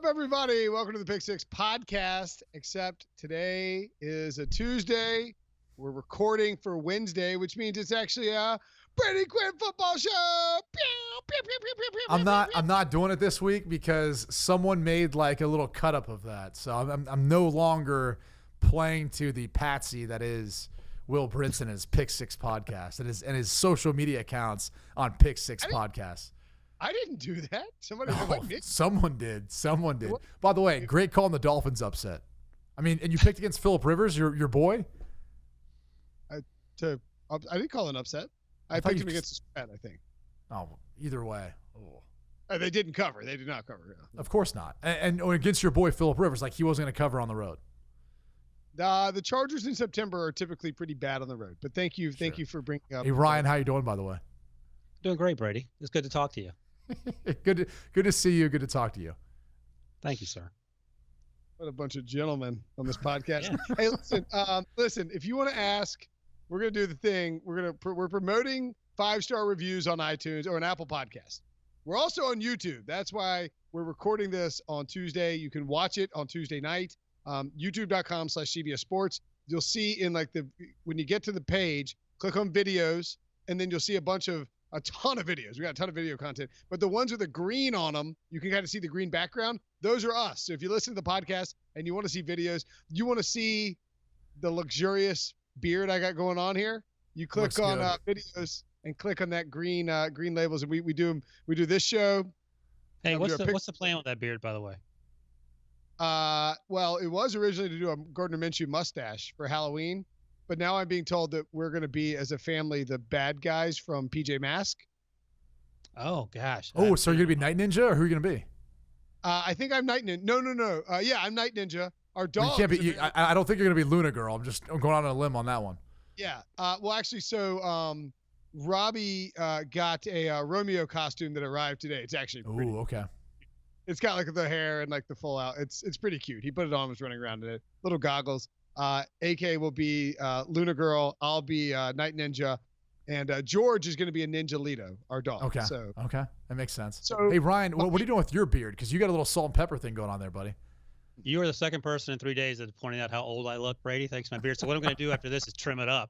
up, everybody? Welcome to the Pick Six podcast, except today is a Tuesday. We're recording for Wednesday, which means it's actually a Brady Quinn football show. I'm not doing it this week because someone made like a little cut up of that. So I'm no longer playing to the patsy that is Will Brinson and his Pick Six podcast and his social media accounts on Pick Six podcast. I didn't do that. Someone did. What? By the way, great call on the Dolphins upset. I mean, and you picked against Phillip Rivers, your boy. I didn't call it an upset. I picked him against the spread, I think. Oh, either way. Oh. They didn't cover. They did not cover. Yeah. Of course not. And against your boy Phillip Rivers, like he wasn't going to cover on the road. The Chargers in September are typically pretty bad on the road. But thank you for bringing up. Hey Ryan, how you doing? By the way, doing great, Brady. It's good to talk to you. Good to see you. Good to talk to you. Thank you, sir. What a bunch of gentlemen on this podcast. Yeah. Hey, listen. If you want to ask, we're gonna do the thing. We're promoting 5-star reviews on iTunes or an Apple Podcast. We're also on YouTube. That's why we're recording this on Tuesday. You can watch it on Tuesday night. YouTube.com/CBS Sports. You'll see when you get to the page, click on videos, and then you'll see a ton of videos. We got a ton of video content, but the ones with the green on them, you can kind of see the green background. Those are us. So if you listen to the podcast and you want to see videos, you want to see the luxurious beard I got going on here, you click on videos and click on that green labels. And we do this show. Hey, what's the plan with that beard, by the way? Well, it was originally to do a Gardner Minshew mustache for Halloween. But now I'm being told that we're going to be, as a family, the bad guys from PJ Masks. Oh, gosh. Oh, so you're going to be Night Ninja, or who are you going to be? I think I'm Night Ninja. No. Yeah, I'm Night Ninja. Our dog. You can't be. I don't think you're going to be Luna Girl. I'm going on a limb on that one. Yeah. Well, actually, so Robbie got a Romeo costume that arrived today. It's actually pretty. Ooh, okay. It's got like the hair and like the full out. It's pretty cute. He put it on, was running around in it. Little goggles. AK will be Luna Girl. I'll be Night Ninja, and George is going to be a Ninja Lito, our dog. Okay. So okay, that makes sense. So, hey Ryan, what are you doing with your beard? Because you got a little salt and pepper thing going on there, buddy. You are the second person in 3 days that pointed out how old I look, Brady. Thanks to my beard. So what I'm going to do after this is trim it up.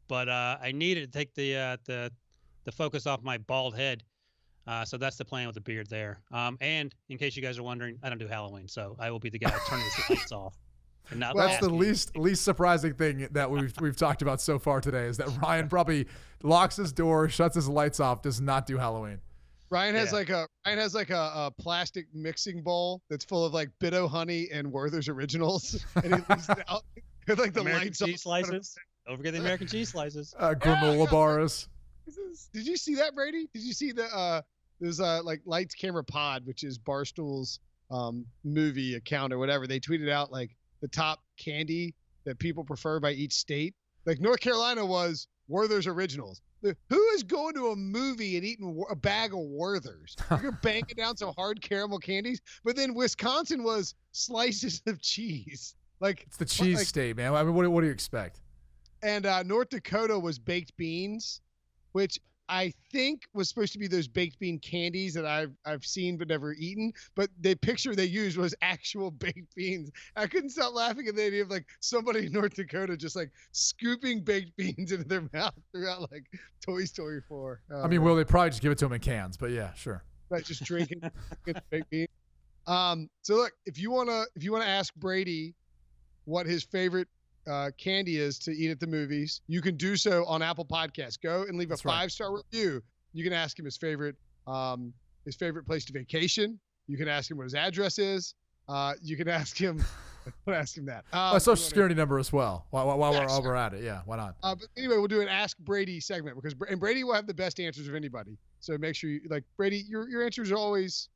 But I needed to take the focus off my bald head. So that's the plan with the beard there. And in case you guys are wondering, I don't do Halloween, so I will be the guy turning the lights off. That's the least surprising thing that we've talked about so far today is that Ryan probably locks his door, shuts his lights off, does not do Halloween. Ryan has like a plastic mixing bowl that's full of like Bit-O Honey and Werther's Originals, and he leaves it out with like the American lights cheese slices. Don't forget the American cheese slices. Granola bars. Did you see that, Brady? Did you see there's like Lights Camera Pod, which is Barstool's movie account or whatever. They tweeted out like the top candy that people prefer by each state. Like North Carolina was Werther's Originals. Who is going to a movie and eating a bag of Werther's? You're banging down some hard caramel candies. But then Wisconsin was slices of cheese. Like it's the cheese state, man. I mean, what do you expect? And North Dakota was baked beans, which I think was supposed to be those baked bean candies that I've seen but never eaten. But the picture they used was actual baked beans. I couldn't stop laughing at the idea of like somebody in North Dakota just like scooping baked beans into their mouth throughout like Toy Story 4. I mean, well, they probably just give it to them in cans, but yeah, sure. Right, just drinking baked beans. So look, if you wanna ask Brady what his favorite candy is to eat at the movies, you can do so on Apple Podcasts. Go and leave a 5-star review. You can ask him his favorite place to vacation. You can ask him what his address is. You can ask him that. My social security number as well. While we're at it, yeah, why not? But anyway, we'll do an Ask Brady segment and Brady will have the best answers of anybody. So make sure you like Brady. Your answers are always,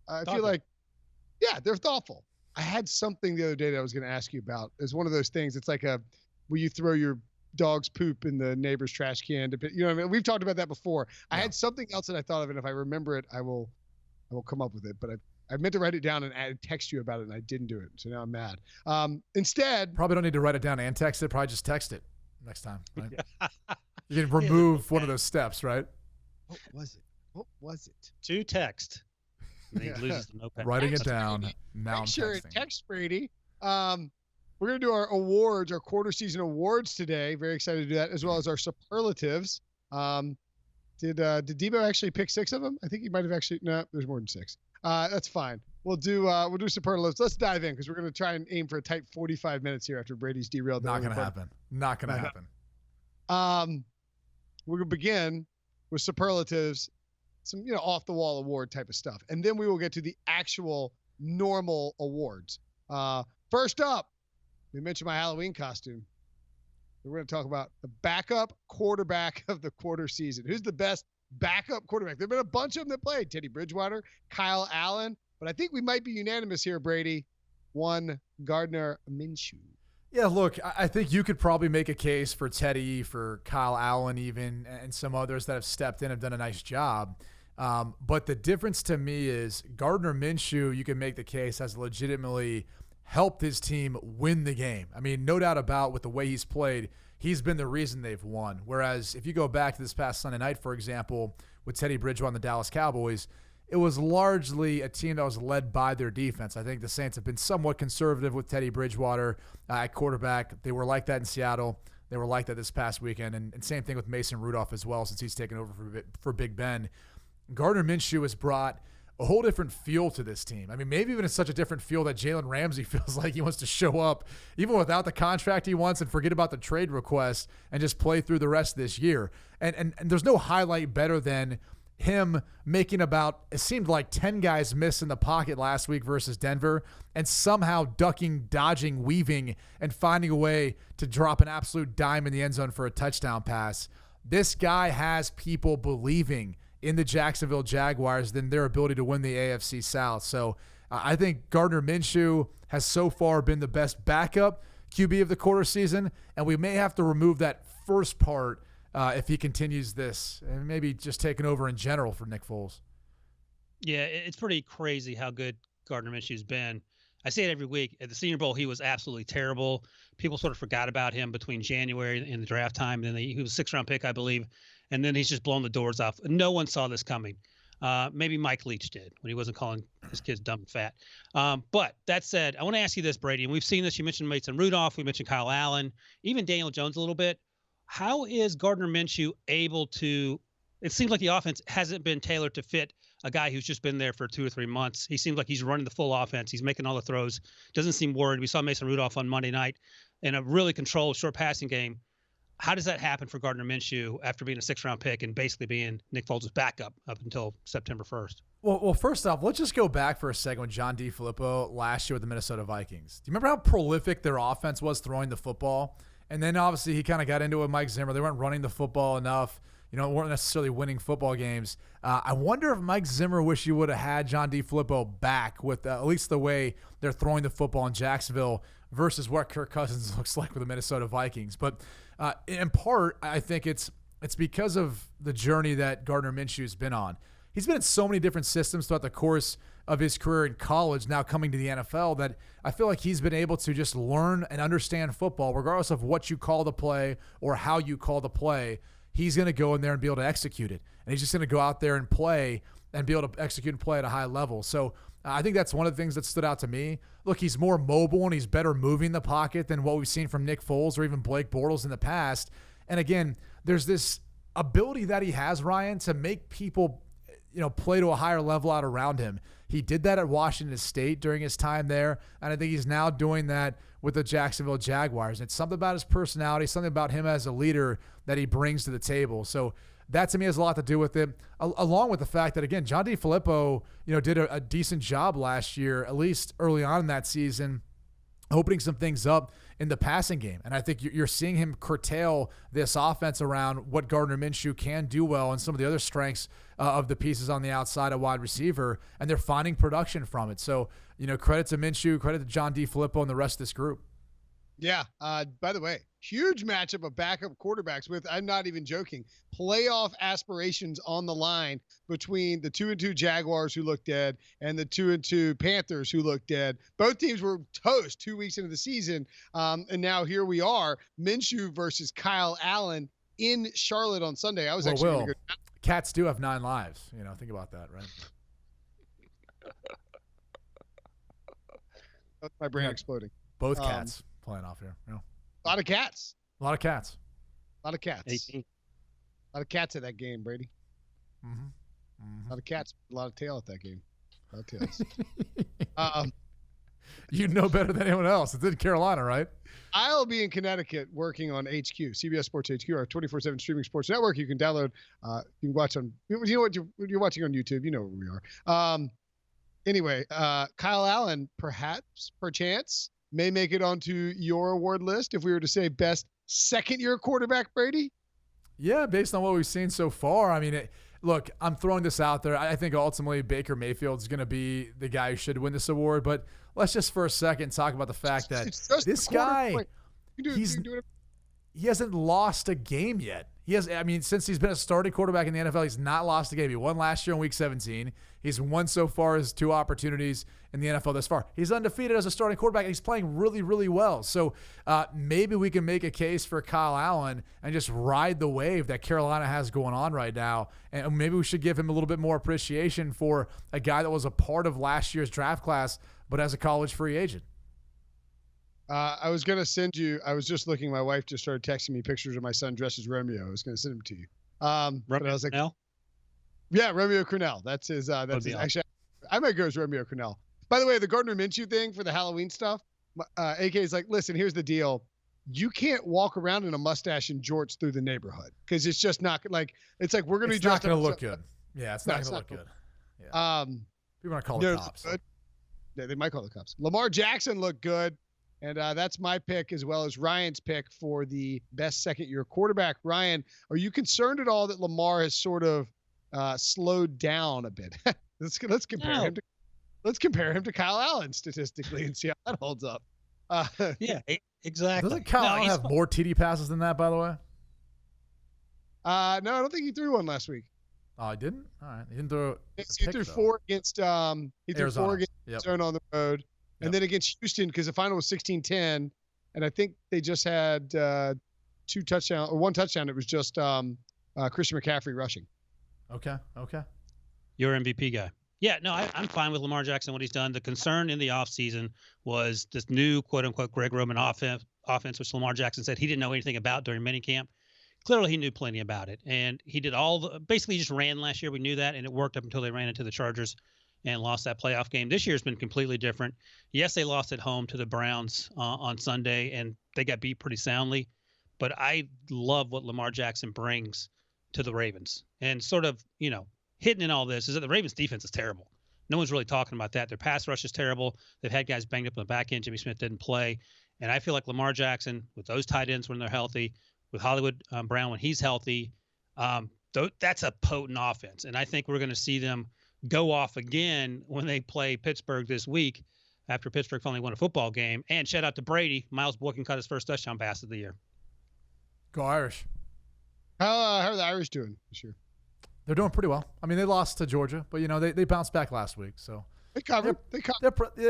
I feel like, yeah, they're thoughtful. I had something the other day that I was going to ask you about. It's one of those things. It's like will you throw your dog's poop in the neighbor's trash can? You know what I mean? We've talked about that before. Yeah. I had something else that I thought of, and if I remember it, I will come up with it. But I meant to write it down and text you about it, and I didn't do it. So now I'm mad. Instead, probably don't need to write it down and text it. Probably just text it next time. Right? You can remove one of those steps, right? What was it? To text. And he loses the notepad. Writing it down. Now I'm Sure, texting. text Brady. We're going to do our awards, our quarter season awards today. Very excited to do that, as well as our superlatives. Did Debo actually pick 6 of them? I think he might have actually. No, there's more than 6. That's fine. We'll do superlatives. Let's dive in because we're going to try and aim for a tight 45 minutes here after Brady's derailed. Not going to happen. Not going to happen. We're going to begin with superlatives, some off the wall award type of stuff, and then we will get to the actual normal awards. First up, we mentioned my Halloween costume. We're going to talk about the backup quarterback of the quarter season. Who's the best backup quarterback? There have been a bunch of them that played. Teddy Bridgewater, Kyle Allen, but I think we might be unanimous here, Brady. One, Gardner Minshew. Yeah, look, I think you could probably make a case for Teddy, for Kyle Allen even, and some others that have stepped in, have done a nice job. But the difference to me is Gardner Minshew, you can make the case, has legitimately helped his team win the game. I mean, no doubt about with the way he's played, he's been the reason they've won. Whereas if you go back to this past Sunday night, for example, with Teddy Bridgewater and the Dallas Cowboys, it was largely a team that was led by their defense. I think the Saints have been somewhat conservative with Teddy Bridgewater at quarterback. They were like that in Seattle. They were like that this past weekend. And same thing with Mason Rudolph as well, since he's taken over for Big Ben. Gardner Minshew has brought a whole different feel to this team. I mean, maybe even it's such a different feel that Jalen Ramsey feels like he wants to show up even without the contract he wants and forget about the trade request and just play through the rest of this year. And there's no highlight better than him making it seemed like 10 guys miss in the pocket last week versus Denver and somehow ducking, dodging, weaving, and finding a way to drop an absolute dime in the end zone for a touchdown pass. This guy has people believing in the Jacksonville Jaguars than their ability to win the AFC South. So I think Gardner Minshew has so far been the best backup QB of the quarter season, and we may have to remove that first part if he continues this, and maybe just taking over in general for Nick Foles. Yeah, it's pretty crazy how good Gardner Minshew's been. I say it every week. At the Senior Bowl, he was absolutely terrible. People sort of forgot about him between January and the draft time. And then he was a 6th-round pick, I believe. And then he's just blown the doors off. No one saw this coming. Maybe Mike Leach did when he wasn't calling his kids dumb and fat. But that said, I want to ask you this, Brady. And we've seen this. You mentioned Mason Rudolph. We mentioned Kyle Allen. Even Daniel Jones a little bit. How is Gardner Minshew able to – it seems like the offense hasn't been tailored to fit a guy who's just been there for 2 or 3 months. He seems like he's running the full offense. He's making all the throws. Doesn't seem worried. We saw Mason Rudolph on Monday night in a really controlled, short passing game. How does that happen for Gardner Minshew after being a 6th-round pick and basically being Nick Foles' backup up until September 1st? Well, first off, let's just go back for a second with John DeFilippo last year with the Minnesota Vikings. Do you remember how prolific their offense was throwing the football? And then obviously he kind of got into it with Mike Zimmer. They weren't running the football enough. Weren't necessarily winning football games. I wonder if Mike Zimmer wish he would have had John DeFilippo back with at least the way they're throwing the football in Jacksonville versus what Kirk Cousins looks like with the Minnesota Vikings. But in part, I think it's because of the journey that Gardner Minshew's been on. He's been in so many different systems throughout the course of his career in college, now coming to the NFL, that I feel like he's been able to just learn and understand football, regardless of what you call the play or how you call the play. He's going to go in there and be able to execute it. And he's just going to go out there and play and be able to execute and play at a high level. So I think that's one of the things that stood out to me. Look, he's more mobile and he's better moving the pocket than what we've seen from Nick Foles or even Blake Bortles in the past. And again, there's this ability that he has, Ryan, to make people, play to a higher level out around him. He did that at Washington State during his time there, and I think he's now doing that with the Jacksonville Jaguars. And it's something about his personality, something about him as a leader that he brings to the table. So that to me has a lot to do with it, along with the fact that, again, John DeFilippo, did a decent job last year, at least early on in that season, opening some things up in the passing game. And I think you're seeing him curtail this offense around what Gardner Minshew can do well and some of the other strengths of the pieces on the outside of wide receiver, and they're finding production from it. So, credit to Minshew, credit to John DeFilippo and the rest of this group. Yeah. By the way, huge matchup of backup quarterbacks with, I'm not even joking, playoff aspirations on the line between the 2-2 Jaguars, who look dead, and the 2-2 Panthers, who look dead. Both teams were toast 2 weeks into the season. And now here we are, Minshew versus Kyle Allen in Charlotte on Sunday. I was actually going to go. Cats do have 9 lives. Think about that, right? That's my brain exploding. Both cats playing off here. Yeah. A lot of cats. A lot of cats. A lot of cats. 18. A lot of cats at that game, Brady. Mm-hmm. A lot of cats. A lot of tail at that game. A lot of tails. You know better than anyone else. It's in Carolina, right? I'll be in Connecticut working on HQ, CBS Sports HQ, our 24/7 streaming sports network. You can download. You can watch on. You know what you're watching on YouTube. You know where we are. Anyway, Kyle Allen, perchance, may make it onto your award list if we were to say best second-year quarterback, Brady. Yeah, based on what we've seen so far. I mean, look, I'm throwing this out there. I think ultimately Baker Mayfield is going to be the guy who should win this award. But let's just for a second talk about the fact that this guy, he hasn't lost a game yet. Since he's been a starting quarterback in the NFL, he's not lost a game. He won last year in Week 17. He's won so far his 2 opportunities in the NFL thus far. He's undefeated as a starting quarterback, and he's playing really, really well. So maybe we can make a case for Kyle Allen and just ride the wave that Carolina has going on right now. And maybe we should give him a little bit more appreciation for a guy that was a part of last year's draft class, but as a college free agent. I was going to send you. I was just looking. My wife just started texting me pictures of my son dressed as Romeo. I was going to send them to you. But I was like, Cornell? Yeah, Romeo Cornell. That's his. Actually, I might go as Romeo Cornell. By the way, the Gardner Minshew thing for the Halloween stuff. AK is like, listen, here's the deal. You can't walk around in a mustache and jorts through the neighborhood because it's just not like. It's like we're going to be. It's not going to look good. Yeah, it's not going to look good. Yeah. People are going to call the cops. Yeah, they might call the cops. Lamar Jackson looked good. And that's my pick as well as Ryan's pick for the best second-year quarterback. Ryan, are you concerned at all that Lamar has sort of slowed down a bit? Let's compare him to Kyle Allen statistically and see how that holds up. Yeah, exactly. Doesn't Kyle Allen have more TD passes than that, by the way? No, I don't think he threw one last week. Oh, he didn't? All right. He didn't throw He threw 4 against Arizona on the road. Yep. And then against Houston, because the final was 16-10, and I think they just had 2 touchdowns or 1 touchdown. It was just Christian McCaffrey rushing. Okay. Your MVP guy. Yeah, no, I'm fine with Lamar Jackson, what he's done. The concern in the offseason was this new, quote-unquote, Greg Roman offense, which Lamar Jackson said he didn't know anything about during minicamp. Clearly, he knew plenty about it. And he did basically just ran last year. We knew that, and it worked up until they ran into the Chargers and lost that playoff game. This year's been completely different. Yes, they lost at home to the Browns on Sunday, and they got beat pretty soundly. But I love what Lamar Jackson brings to the Ravens. And sort of, hidden in all this is that the Ravens defense is terrible. No one's really talking about that. Their pass rush is terrible. They've had guys banged up on the back end. Jimmy Smith didn't play. And I feel like Lamar Jackson, with those tight ends when they're healthy, with Hollywood Brown when he's healthy, that's a potent offense. And I think we're going to see them go off again when they play Pittsburgh this week after Pittsburgh finally won a football game. And shout out to Brady. Miles Boykin caught his first touchdown pass of the year. Go Irish. How are the Irish doing this year? They're doing pretty well. I mean, they lost to Georgia, but, they bounced back last week. So They covered. They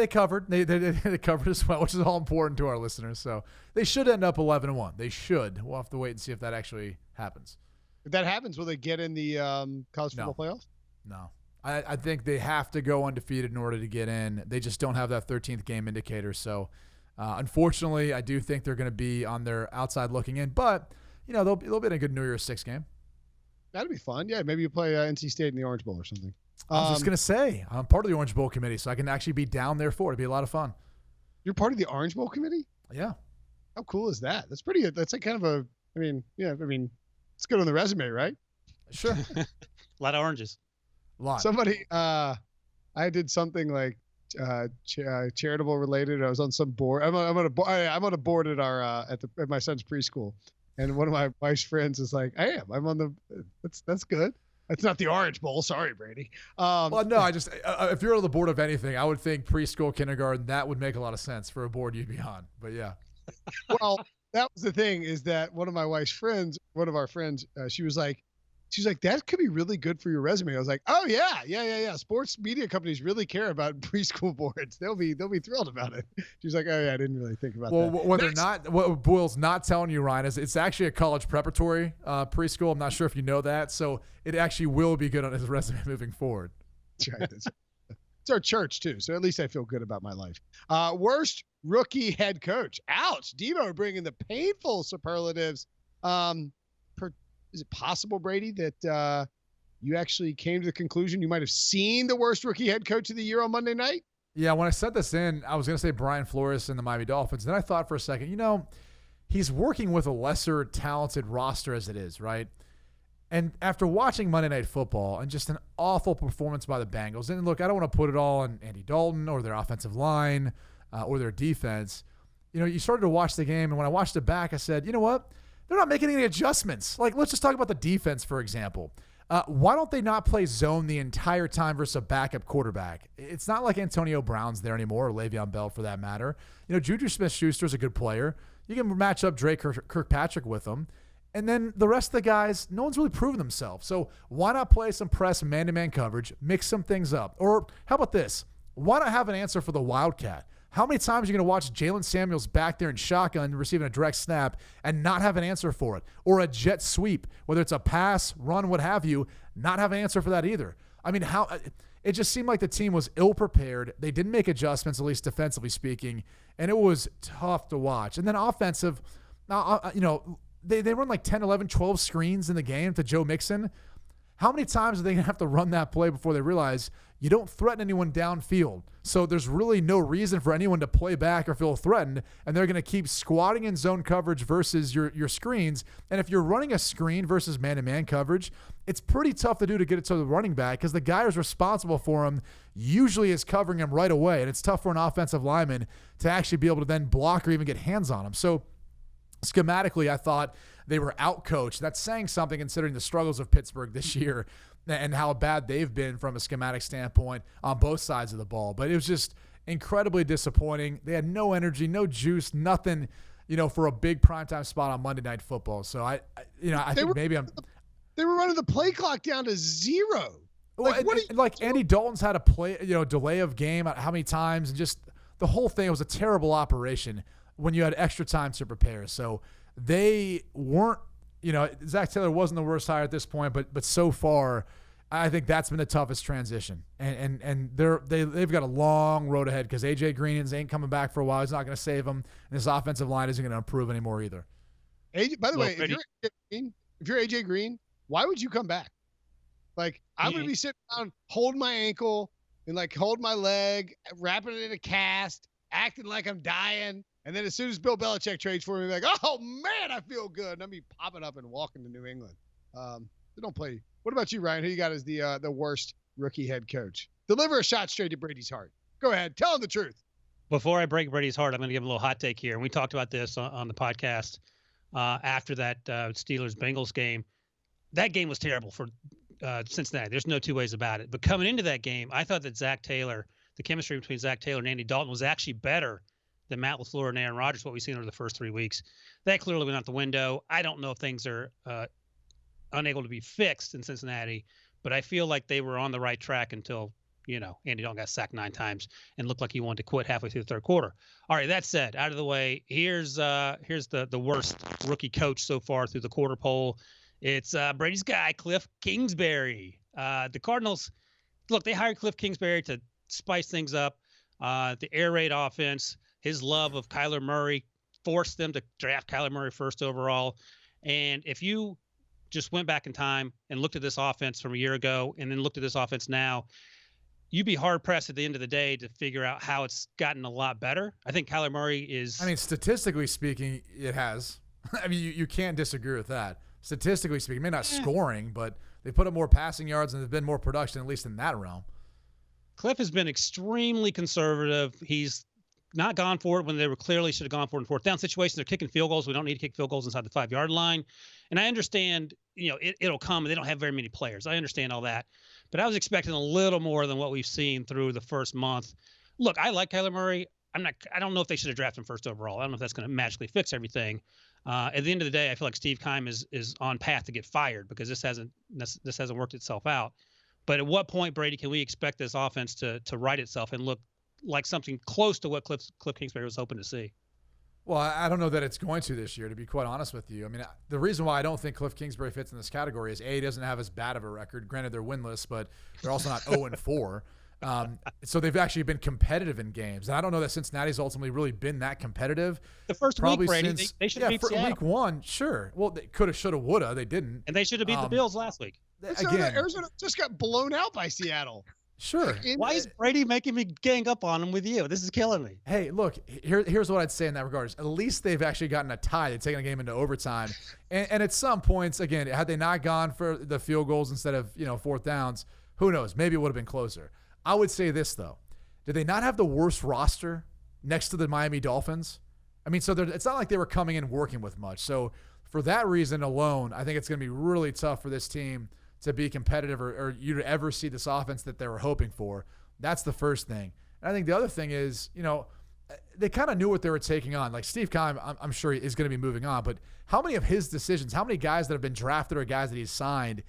covered. They covered as well, which is all important to our listeners. So they should end up 11-1. They should. We'll have to wait and see if that actually happens. If that happens, will they get in the college football playoffs? No. I think they have to go undefeated in order to get in. They just don't have that 13th game indicator. So, unfortunately, I do think they're going to be on their outside looking in. But, they'll be in a good New Year's Six game. That'd be fun. Yeah, maybe you play NC State in the Orange Bowl or something. I was just going to say, I'm part of the Orange Bowl committee, so I can actually be down there for it. It'd be a lot of fun. You're part of the Orange Bowl committee? Yeah. How cool is that? That's pretty good. That's like kind of a, it's good on the resume, right? Sure. A lot of oranges. A lot. Somebody, I did something like charitable related. I was on some board. I'm on a board at our at my son's preschool, and one of my wife's friends is like, I'm on the. That's good. It's not the Orange Bowl. Sorry, Brady. Well, no, I just if you're on the board of anything, I would think preschool, kindergarten. That would make a lot of sense for a board you'd be on. But yeah. Well, that was the thing is that one of my wife's friends, she was like, that could be really good for your resume. I was like, oh yeah. Sports media companies really care about preschool boards. They'll be thrilled about it. She's like, oh yeah, I didn't really think about that. Well, what Boyle's not telling you, Ryan, is it's actually a college preparatory preschool. I'm not sure if you know that. So it actually will be good on his resume moving forward. That's right. It's our church too, so at least I feel good about my life. Worst rookie head coach. Ouch. Devo bringing the painful superlatives. Is it possible, Brady, that you actually came to the conclusion you might have seen the worst rookie head coach of the year on Monday night? Yeah, when I set this in, I was going to say Brian Flores and the Miami Dolphins. Then I thought for a second, he's working with a lesser talented roster as it is, right? And after watching Monday Night Football and just an awful performance by the Bengals, and look, I don't want to put it all on Andy Dalton or their offensive line or their defense. You started to watch the game, and when I watched it back, I said, you know what? They're not making any adjustments. Like, let's just talk about the defense, for example. Why don't they not play zone the entire time versus a backup quarterback? It's not like Antonio Brown's there anymore, or Le'Veon Bell for that matter. Juju Smith-Schuster's a good player. You can match up Drake Kirkpatrick with them. And then the rest of the guys, no one's really proven themselves. So why not play some press man-to-man coverage, mix some things up? Or how about this? Why not have an answer for the Wildcat? How many times are you going to watch Jalen Samuels back there in shotgun receiving a direct snap and not have an answer for it? Or a jet sweep, whether it's a pass, run, what have you, not have an answer for that either. I mean, it just seemed like the team was ill-prepared. They didn't make adjustments, at least defensively speaking, and it was tough to watch. And then offensive, they run like 10, 11, 12 screens in the game to Joe Mixon. How many times are they going to have to run that play before they realize you don't threaten anyone downfield? So there's really no reason for anyone to play back or feel threatened, and they're going to keep squatting in zone coverage versus your screens. And if you're running a screen versus man-to-man coverage, it's pretty tough to do to get it to the running back because the guy who's responsible for him usually is covering him right away, and it's tough for an offensive lineman to actually be able to then block or even get hands on him. So schematically, I thought they were outcoached. That's saying something considering the struggles of Pittsburgh this year and how bad they've been from a schematic standpoint on both sides of the ball. But it was just incredibly disappointing. They had no energy, no juice, nothing, for a big primetime spot on Monday Night Football. So I think maybe they were running the play clock down to 0. Andy Dalton's had a play, delay of game how many times, and just the whole thing was a terrible operation when you had extra time to prepare. So they weren't, Zach Taylor wasn't the worst hire at this point, but so far, I think that's been the toughest transition. And they've got a long road ahead because A.J. Green ain't coming back for a while. He's not going to save them, and his offensive line isn't going to improve anymore either. By the way, if you're A.J. Green, why would you come back? Like, I'm going to be sitting down, holding my ankle, and hold my leg, wrapping it in a cast, acting like I'm dying. And then as soon as Bill Belichick trades for me, like, oh, man, I feel good. And I'm be popping up and walking to New England. They don't play. What about you, Ryan? Who you got as the worst rookie head coach? Deliver a shot straight to Brady's heart. Go ahead. Tell him the truth. Before I break Brady's heart, I'm going to give him a little hot take here. And we talked about this on the podcast after that Steelers-Bengals game. That game was terrible for Cincinnati. There's no two ways about it. But coming into that game, I thought that the chemistry between Zach Taylor and Andy Dalton was actually better than Matt LaFleur and Aaron Rodgers, what we've seen over the first 3 weeks. That clearly went out the window. I don't know if things are unable to be fixed in Cincinnati, but I feel like they were on the right track until, Andy Dalton got sacked 9 times and looked like he wanted to quit halfway through the third quarter. All right, that said, out of the way, here's the worst rookie coach so far through the quarter poll. It's Brady's guy, Cliff Kingsbury. The Cardinals, look, they hired Cliff Kingsbury to spice things up. The air raid offense, his love of Kyler Murray forced them to draft Kyler Murray first overall. And if you just went back in time and looked at this offense from a year ago and then looked at this offense now, you'd be hard-pressed at the end of the day to figure out how it's gotten a lot better. I think Kyler Murray is – I mean, statistically speaking, it has. I mean, you can't disagree with that. Statistically speaking, maybe not scoring, but they put up more passing yards and there's been more production, at least in that realm. Cliff has been extremely conservative. He's not gone for it when they clearly should have gone for it in fourth down situations. They're kicking field goals. We don't need to kick field goals inside the 5-yard line. And I understand, it'll come and they don't have very many players. I understand all that. But I was expecting a little more than what we've seen through the first month. Look, I like Kyler Murray. I don't know if they should have drafted him first overall. I don't know if that's going to magically fix everything. At the end of the day, I feel like Steve Keim is on path to get fired because this hasn't worked itself out. But at what point, Brady, can we expect this offense to right itself and look like something close to what Cliff Kingsbury was hoping to see? Well, I don't know that it's going to this year, to be quite honest with you. I mean, the reason why I don't think Cliff Kingsbury fits in this category is A, he doesn't have as bad of a record. Granted, they're winless, but they're also not 0-4. So they've actually been competitive in games. And I don't know that Cincinnati's ultimately really been that competitive. The first Probably week, Brady, since, they should have beat for Seattle. week 1, sure. Well, they could have, should have, would have. They didn't. And they should have beat the Bills last week. Arizona just got blown out by Seattle. Sure. Why is Brady making me gang up on him with you? This is killing me. Hey, look, here's what I'd say in that regard. At least they've actually gotten a tie. They've taken a game into overtime. And at some points, again, had they not gone for the field goals instead of, fourth downs, who knows? Maybe it would have been closer. I would say this, though. Did they not have the worst roster next to the Miami Dolphins? I mean, so it's not like they were coming in working with much. So for that reason alone, I think it's going to be really tough for this team to be competitive or you to ever see this offense that they were hoping for. That's the first thing. And I think the other thing is, they kind of knew what they were taking on. Like Steve Keim, I'm sure he is going to be moving on, but how many of his decisions, how many guys that have been drafted or guys that he's signed,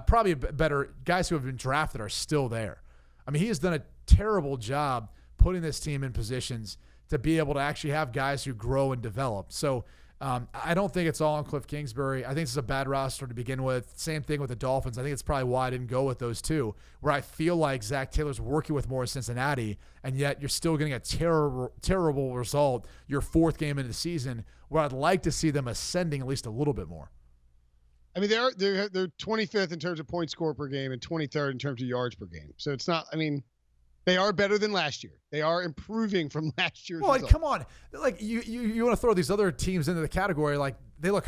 probably better guys who have been drafted are still there. I mean, he has done a terrible job putting this team in positions to be able to actually have guys who grow and develop. So I don't think it's all on Cliff Kingsbury. I think this is a bad roster to begin with. Same thing with the Dolphins. I think it's probably why I didn't go with those two, where I feel like Zach Taylor's working with more Cincinnati, and yet you're still getting a terrible result your fourth game into the season, where I'd like to see them ascending at least a little bit more. I mean, they're 25th in terms of points scored per game and 23rd in terms of yards per game. So it's not, I mean, they are better than last year. They are improving from last year's result. Come on. Like you want to throw these other teams into the category, like they look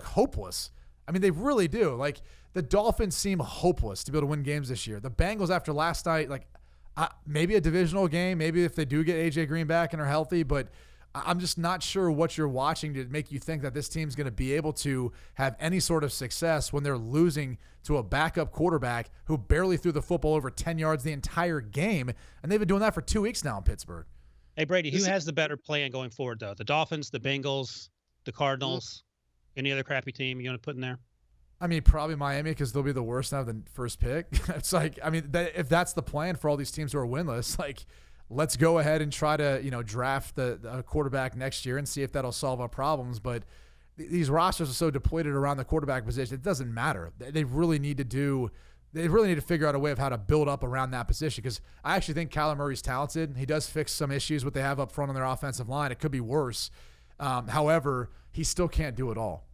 hopeless. I mean, they really do. Like the Dolphins seem hopeless to be able to win games this year. The Bengals after last night, like maybe a divisional game, maybe if they do get AJ Green back and are healthy, but I'm just not sure what you're watching to make you think that this team's going to be able to have any sort of success when they're losing to a backup quarterback who barely threw the football over 10 yards the entire game, and they've been doing that for 2 weeks now in Pittsburgh. Hey, Brady, who has the better plan going forward, though? The Dolphins, the Bengals, the Cardinals, any other crappy team you want to put in there? I mean, probably Miami because they'll be the worst now than first pick. It's like, I mean, if that's the plan for all these teams who are winless, like – let's go ahead and try to, draft the quarterback next year and see if that'll solve our problems. But these rosters are so depleted around the quarterback position, it doesn't matter. They really need to figure out a way of how to build up around that position, because I actually think Kyler Murray's talented. He does fix some issues what they have up front on their offensive line. It could be worse. However, he still can't do it all.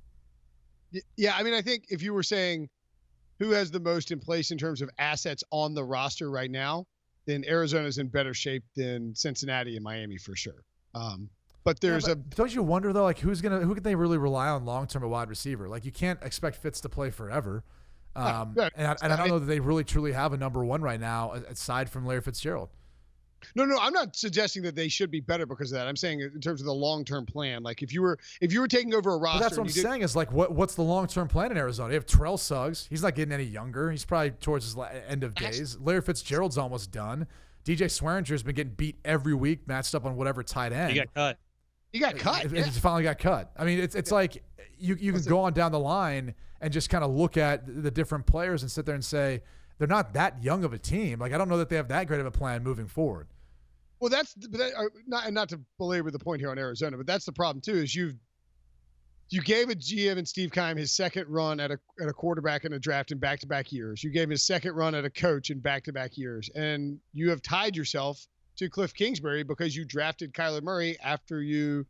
Yeah, I mean, I think if you were saying who has the most in place in terms of assets on the roster right now, then Arizona's in better shape than Cincinnati and Miami for sure. But don't you wonder though, like who can they really rely on long term at wide receiver? Like you can't expect Fitz to play forever. And I don't know that they really truly have a number one right now aside from Larry Fitzgerald. No, I'm not suggesting that they should be better because of that. I'm saying in terms of the long-term plan, like if you were taking over a roster. But that's what I'm saying is like what's the long-term plan in Arizona? You have Terrell Suggs. He's not getting any younger. He's probably towards his end of days. Larry Fitzgerald's almost done. DJ Swearinger's been getting beat every week, matched up on whatever tight end. He got cut. He finally got cut. I mean, it's like you can go on down the line and just kind of look at the different players and sit there and say they're not that young of a team. Like I don't know that they have that great of a plan moving forward. Well, not to belabor the point here on Arizona, but that's the problem too. Is you gave a GM and Steve Keim his second run at a quarterback in a draft in back-to-back years. You gave him his second run at a coach in back-to-back years, and you have tied yourself to Cliff Kingsbury because you drafted Kyler Murray after you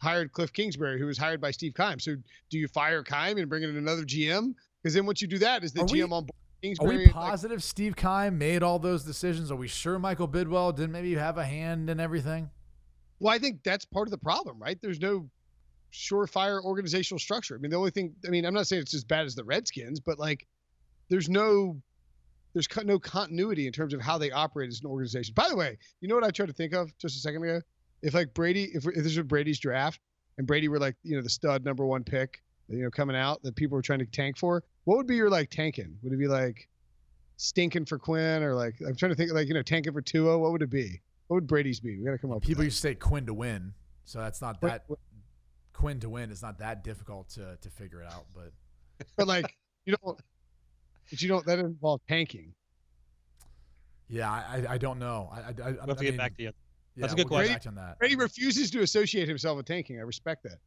hired Cliff Kingsbury, who was hired by Steve Keim. So do you fire Keim and bring in another GM? Because then once you do that, is the GM on board? Kingsbury, are we positive Steve Keim made all those decisions? Are we sure Michael Bidwell didn't maybe have a hand in everything? Well, I think that's part of the problem, right? There's no surefire organizational structure. I mean, the only thing, I'm not saying it's as bad as the Redskins, but like there's no continuity in terms of how they operate as an organization. By the way, you know what I tried to think of just a second ago? If like Brady, if this was Brady's draft and Brady were like, the stud number one pick, coming out that people were trying to tank for, what would be your like tanking? Would it be like stinking for Quinn or like, I'm trying to think like, tanking for Tua? What would it be? What would Brady's be? We got to come up with people used to say Quinn to win. So that's not that Quinn to win is not that difficult to figure it out, but like, that doesn't involve tanking. Yeah. I don't know. We'll have to get back to you. That's Yeah, a good question. On that. Brady refuses to associate himself with tanking. I respect that.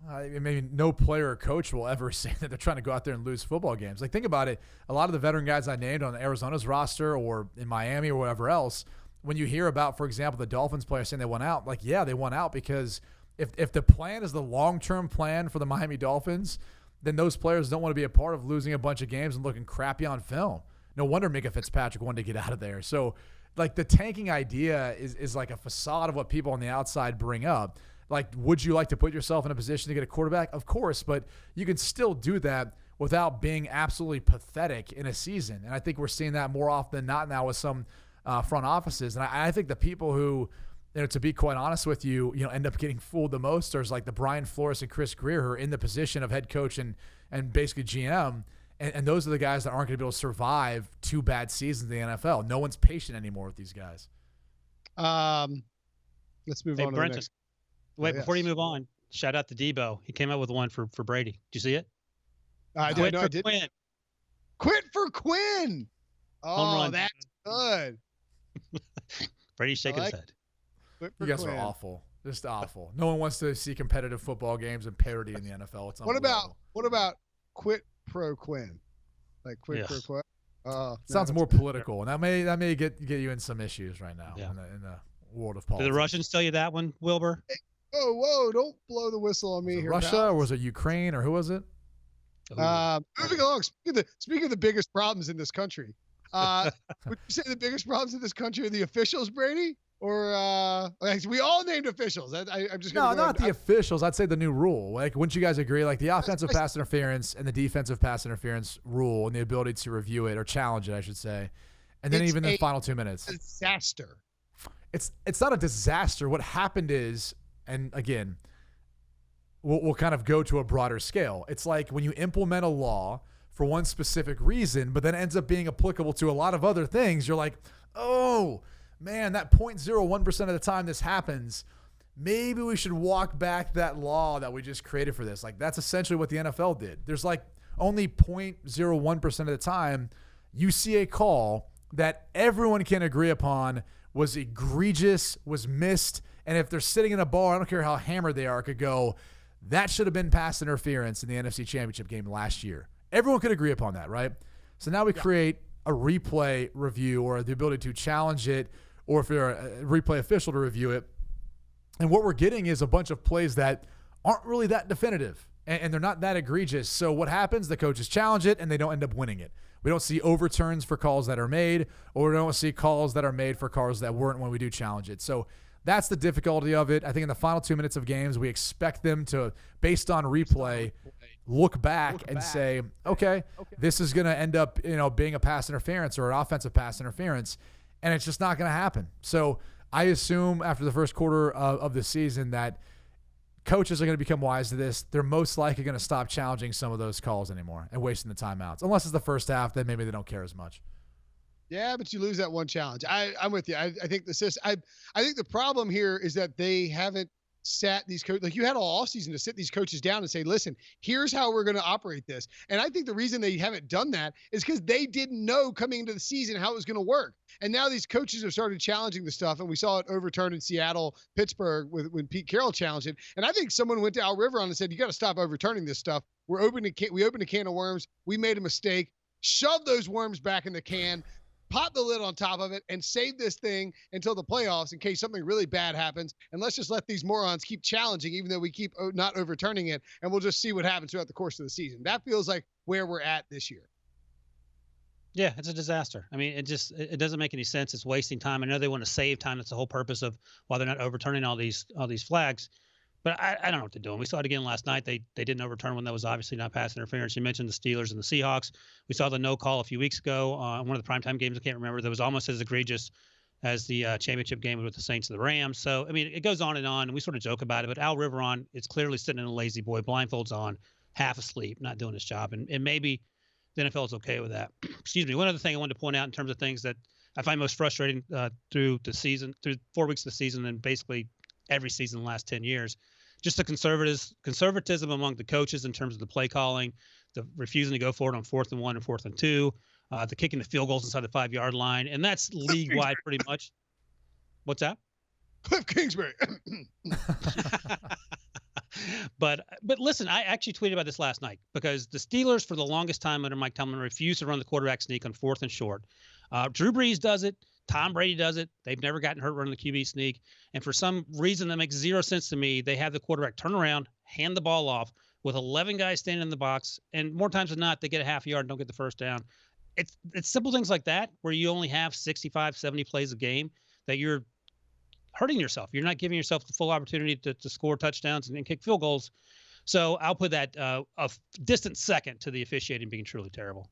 Maybe no player or coach will ever say that they're trying to go out there and lose football games. Like, think about it. A lot of the veteran guys I named on Arizona's roster or in Miami or whatever else, when you hear about, for example, the Dolphins players saying they won out, like, yeah, they won out because if the plan is the long-term plan for the Miami Dolphins, then those players don't want to be a part of losing a bunch of games and looking crappy on film. No wonder Minka Fitzpatrick wanted to get out of there. So, like, the tanking idea is like a facade of what people on the outside bring up. Like, would you like to put yourself in a position to get a quarterback? Of course, but you can still do that without being absolutely pathetic in a season. And I think we're seeing that more often than not now with some front offices. And I think the people who, to be quite honest with you, end up getting fooled the most are like the Brian Flores and Chris Greer, who are in the position of head coach and basically GM. And those are the guys that aren't going to be able to survive 2 bad seasons in the NFL. No one's patient anymore with these guys. Let's move on to the next. Wait, before you move on, shout out to Debo. He came out with one for Brady. Did you see it? I did. No, I did. Quinn. Quit for Quinn. Oh, that's good. Brady's shaking his head. You guys are awful. Just awful. No one wants to see competitive football games and parity in the NFL. It's what about quit pro Quinn? Like quit pro Quinn? Sounds more political, and that may get you in some issues right now in the world of politics. Did the Russians tell you that one, Wilbur? Hey, whoa! Don't blow the whistle on me here. Russia, or was it Ukraine, or who was it? Moving along. Speaking of the biggest problems in this country, would you say the biggest problems in this country are the officials, Brady? Or we all named officials. I'm just gonna not the officials. I'd say the new rule. Like, wouldn't you guys agree? Like the offensive pass interference and the defensive pass interference rule, and the ability to review it or challenge it, I should say, and then even the final 2 minutes. Disaster. It's not a disaster. What happened is, and again, we'll kind of go to a broader scale. It's like when you implement a law for one specific reason, but then it ends up being applicable to a lot of other things. You're like, oh, man, that 0.01% of the time this happens, maybe we should walk back that law that we just created for this. Like, that's essentially what the NFL did. There's like only 0.01% of the time you see a call that everyone can agree upon was egregious, was missed, and if they're sitting in a bar, I don't care how hammered they are, could go, that should have been pass interference in the NFC Championship game last year. Everyone could agree upon that, right? So now we create a replay review or the ability to challenge it, or if you're a replay official to review it. And what we're getting is a bunch of plays that aren't really that definitive, and they're not that egregious. So what happens? The coaches challenge it, and they don't end up winning it. We don't see overturns for calls that are made, or we don't see calls that are made for calls that weren't when we do challenge it. So that's the difficulty of it. I think in the final 2 minutes of games, we expect them to, based on replay, look back and say, okay, this is going to end up, being a pass interference or an offensive pass interference, and it's just not going to happen. So I assume after the first quarter of the season that coaches are going to become wise to this. They're most likely going to stop challenging some of those calls anymore and wasting the timeouts. Unless it's the first half, then maybe they don't care as much. Yeah, but you lose that one challenge. I'm with you. I think I think the problem here is that they haven't sat these coaches. Like, you had all offseason to sit these coaches down and say, listen, here's how we're going to operate this. And I think the reason they haven't done that is because they didn't know coming into the season how it was going to work. And now these coaches have started challenging the stuff, and we saw it overturned in Seattle, Pittsburgh when Pete Carroll challenged it. And I think someone went to Al Riveron and said, you got to stop overturning this stuff. We opened a can of worms. We made a mistake. Shove those worms back in the can. Pop the lid on top of it and save this thing until the playoffs in case something really bad happens. And let's just let these morons keep challenging, even though we keep not overturning it. And we'll just see what happens throughout the course of the season. That feels like where we're at this year. Yeah, it's a disaster. I mean, it doesn't make any sense. It's wasting time. I know they want to save time. That's the whole purpose of why they're not overturning all these flags. But I don't know what they're doing. We saw it again last night. They didn't overturn one that was obviously not pass interference. You mentioned the Steelers and the Seahawks. We saw the no call a few weeks ago on one of the primetime games. I can't remember. That was almost as egregious as the championship game with the Saints and the Rams. So, I mean, it goes on, and we sort of joke about it. But Al Riveron is clearly sitting in a lazy boy, blindfolds on, half asleep, not doing his job. And maybe the NFL is okay with that. Excuse me. One other thing I wanted to point out in terms of things that I find most frustrating through 4 weeks of the season and basically every season in the last 10 years, just the conservatism among the coaches in terms of the play calling, the refusing to go for it on 4th and 1 and 4th and 2, the kicking the field goals inside the 5-yard line. And that's league-wide pretty much. What's that? Cliff Kingsbury. But listen, I actually tweeted about this last night because the Steelers, for the longest time under Mike Tomlin, refused to run the quarterback sneak on 4th and short. Drew Brees does it. Tom Brady does it. They've never gotten hurt running the QB sneak. And for some reason that makes zero sense to me, they have the quarterback turn around, hand the ball off with 11 guys standing in the box. And more times than not, they get a half yard and don't get the first down. It's simple things like that where you only have 65, 70 plays a game that you're hurting yourself. You're not giving yourself the full opportunity to score touchdowns and kick field goals. So I'll put that a distant second to the officiating being truly terrible.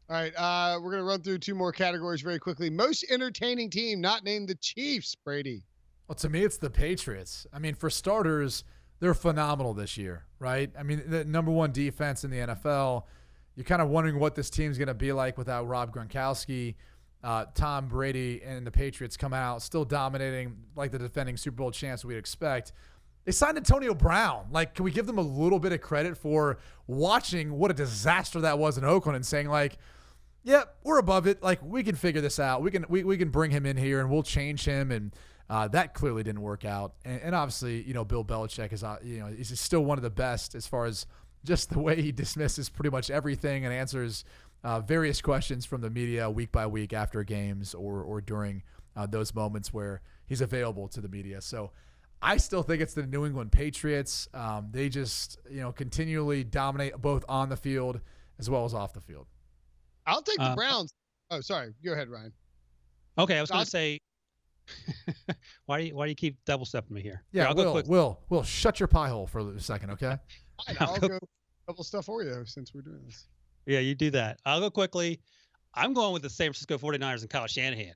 All right, we're going to run through 2 more categories very quickly. Most entertaining team not named the Chiefs, Brady. Well, to me, it's the Patriots. I mean, for starters, they're phenomenal this year, right? I mean, the number 1 defense in the NFL. You're kind of wondering what this team's going to be like without Rob Gronkowski. Tom Brady and the Patriots come out still dominating like the defending Super Bowl champs we'd expect. They signed Antonio Brown. Like, can we give them a little bit of credit for watching what a disaster that was in Oakland and saying, like, yeah, we're above it. Like, we can figure this out. We can bring him in here and we'll change him. And that clearly didn't work out. And obviously, Bill Belichick is, he's still one of the best as far as just the way he dismisses pretty much everything and answers various questions from the media week by week after games or during those moments where he's available to the media. So I still think it's the New England Patriots. They just, continually dominate both on the field as well as off the field. I'll take the Browns. Oh, sorry. Go ahead, Ryan. Okay, I was going to say, why do you keep double stepping me here? Yeah, Will, shut your pie hole for a second, okay? I'll go double stuff Oreo since we're doing this. Yeah, you do that. I'll go quickly. I'm going with the San Francisco 49ers and Kyle Shanahan.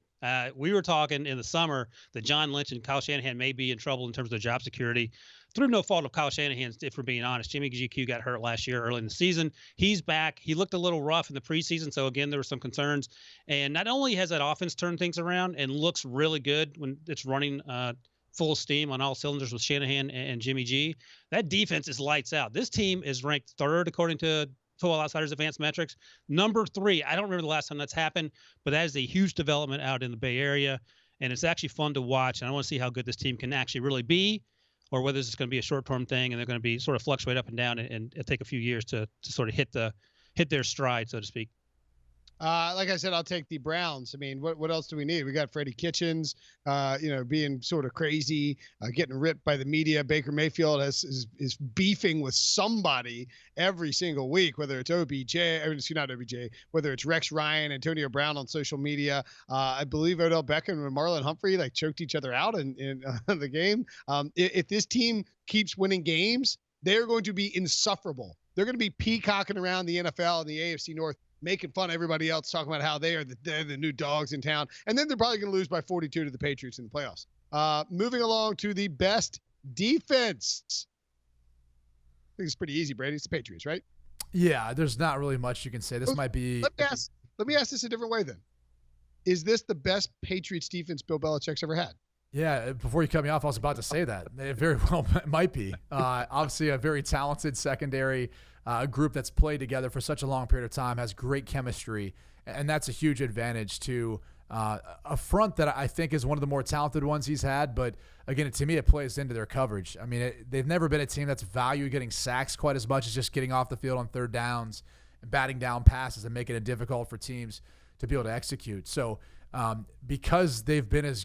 We were talking in the summer that John Lynch and Kyle Shanahan may be in trouble in terms of their job security. Through no fault of Kyle Shanahan's, if we're being honest. Jimmy GQ got hurt last year early in the season. He's back. He looked a little rough in the preseason, so again, there were some concerns. And not only has that offense turned things around and looks really good when it's running full steam on all cylinders with Shanahan and Jimmy G, that defense is lights out. This team is ranked 3rd according to Football Outsiders Advanced Metrics. Number 3, I don't remember the last time that's happened, but that is a huge development out in the Bay Area, and it's actually fun to watch. And I want to see how good this team can actually really be, or whether this is going to be a short-term thing and they're going to be sort of fluctuate up and down and take a few years to sort of hit their stride, so to speak. Like I said, I'll take the Browns. I mean, what else do we need? We got Freddie Kitchens, being sort of crazy, getting ripped by the media. Baker Mayfield is beefing with somebody every single week, whether it's not OBJ, whether it's Rex Ryan, Antonio Brown on social media. I believe Odell Beckham and Marlon Humphrey choked each other out in the game. If this team keeps winning games, they're going to be insufferable. They're going to be peacocking around the NFL and the AFC North, making fun of everybody else, talking about how they're the new dogs in town. And then they're probably going to lose by 42 to the Patriots in the playoffs. Moving along to the best defense. I think it's pretty easy, Brady. It's the Patriots, right? Yeah, there's not really much you can say. This might be... Let me ask this a different way then. Is this the best Patriots defense Bill Belichick's ever had? Yeah, before you cut me off, I was about to say that. It very well might be. Obviously, a very talented secondary group that's played together for such a long period of time, has great chemistry, and that's a huge advantage to a front that I think is one of the more talented ones he's had. But, again, to me, it plays into their coverage. I mean, they've never been a team that's valued getting sacks quite as much as just getting off the field on 3rd downs and batting down passes and making it difficult for teams to be able to execute. So, because they've been as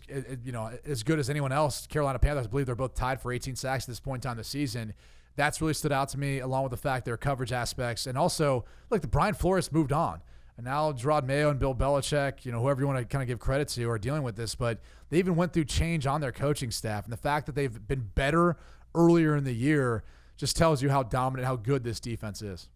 good as anyone else, Carolina Panthers, I believe they're both tied for 18 sacks at this point in time this season. That's really stood out to me, along with the fact their coverage aspects. And also, look, the Brian Flores moved on. And now Gerard Mayo and Bill Belichick, whoever you want to kind of give credit to, are dealing with this. But they even went through change on their coaching staff. And the fact that they've been better earlier in the year just tells you how dominant, how good this defense is.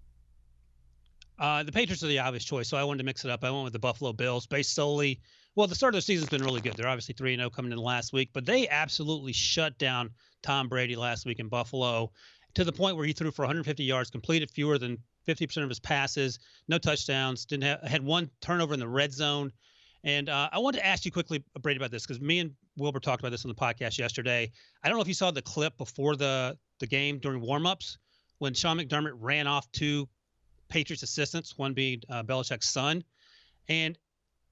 The Patriots are the obvious choice, so I wanted to mix it up. I went with the Buffalo Bills based solely – well, the start of the season's been really good. They're obviously 3-0 coming in last week, but they absolutely shut down Tom Brady last week in Buffalo to the point where he threw for 150 yards, completed fewer than 50% of his passes, no touchdowns, had one turnover in the red zone. And I wanted to ask you quickly, Brady, about this because me and Wilbur talked about this on the podcast yesterday. I don't know if you saw the clip before the game during warmups when Sean McDermott ran off 2 Patriots assistants, one being Belichick's son. And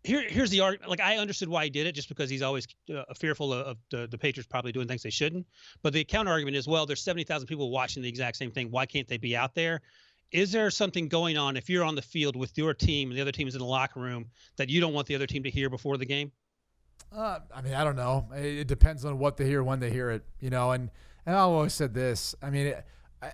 here's the argument. Like, I understood why he did it, just because he's always fearful of the Patriots probably doing things they shouldn't. But the counter argument is, well, there's 70,000 people watching the exact same thing. Why can't they be out there? Is there something going on if you're on the field with your team and the other team is in the locker room that you don't want the other team to hear before the game? I mean, I don't know. It depends on what they hear, when they hear it, you know. And I've always said this. I mean,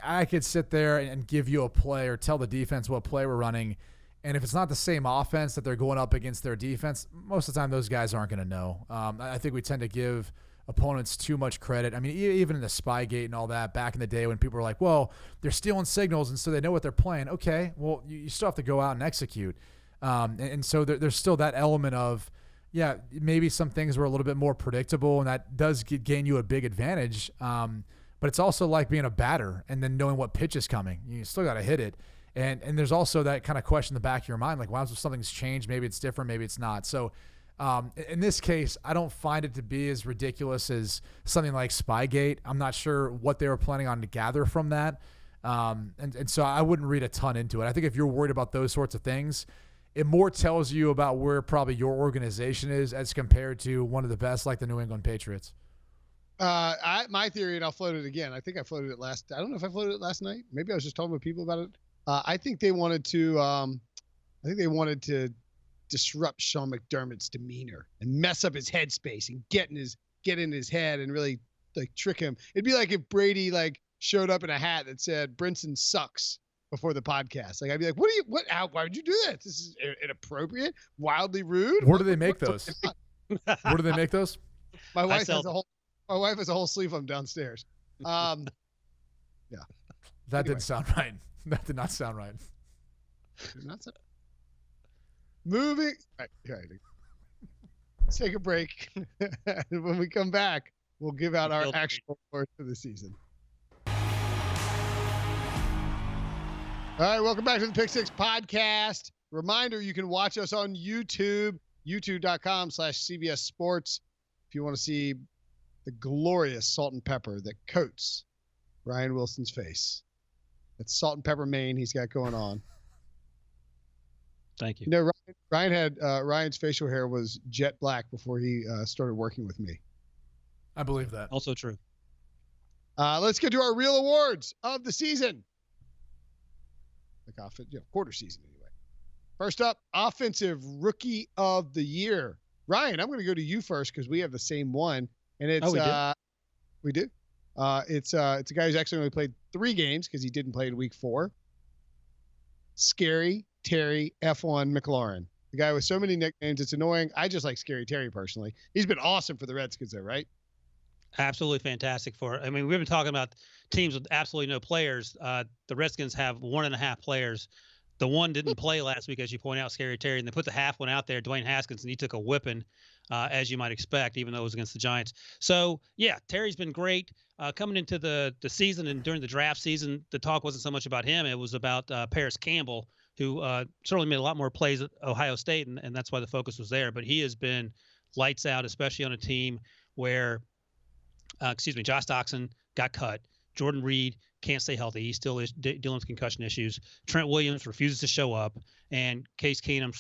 I could sit there and give you a play or tell the defense what play we're running, and if it's not the same offense that they're going up against their defense, most of the time those guys aren't going to know. I think we tend to give opponents too much credit. I mean, even in the Spygate and all that, back in the day when people were like, well, they're stealing signals and so they know what they're playing. Okay, well, you still have to go out and execute. And so there's still that element of, yeah, maybe some things were a little bit more predictable, and that does gain you a big advantage. But it's also like being a batter and then knowing what pitch is coming. You still got to hit it. And there's also that kind of question in the back of your mind, like, wow, so something's changed. Maybe it's different. Maybe it's not. So in this case, I don't find it to be as ridiculous as something like Spygate. I'm not sure what they were planning on to gather from that. And so I wouldn't read a ton into it. I think if you're worried about those sorts of things, it more tells you about where probably your organization is as compared to one of the best, like the New England Patriots. My theory, and I'll float it again. I think I floated it I don't know if I floated it last night. Maybe I was just talking with people about it. I think they wanted to disrupt Sean McDermott's demeanor and mess up his headspace and get in his head and really like trick him. It'd be like if Brady like showed up in a hat that said Brinson sucks before the podcast. Like, I'd be like, why would you do that? This is inappropriate, wildly rude. Where do they make those? Where do they make those? My wife has a whole sleeve of them downstairs. Yeah. That didn't sound right. That did not sound right. Moving. All right. Let's take a break. When we come back, we'll give out our actual award for the season. All right, welcome back to the Pick Six Podcast. Reminder, you can watch us on YouTube, youtube.com/CBS Sports. If you want to see the glorious salt and pepper that coats Ryan Wilson's face. That's salt and pepper mane he's got going on. Thank you. You know, Ryan had Ryan's facial hair was jet black before he started working with me. I believe that. Also true. Let's get to our real awards of the season. Quarter season anyway. First up, Offensive Rookie of the Year. Ryan, I'm going to go to you first because we have the same one, and it's we do. It's a guy who's actually only played 3 games because he didn't play in week 4. Scary Terry F1 McLaurin. The guy with so many nicknames, it's annoying. I just like Scary Terry personally. He's been awesome for the Redskins though, right? Absolutely fantastic I mean, we've been talking about teams with absolutely no players. The Redskins have 1.5 players. The one didn't play last week, as you point out, Scary Terry, and they put the half one out there, Dwayne Haskins, and he took a whipping, as you might expect, even though it was against the Giants. So, yeah, Terry's been great. Coming into the season and during the draft season, the talk wasn't so much about him. It was about Paris Campbell, who certainly made a lot more plays at Ohio State, and that's why the focus was there. But he has been lights out, especially on a team where Josh Doxson got cut. Jordan Reed can't stay healthy. He still is dealing with concussion issues. Trent Williams refuses to show up. And Case Keenum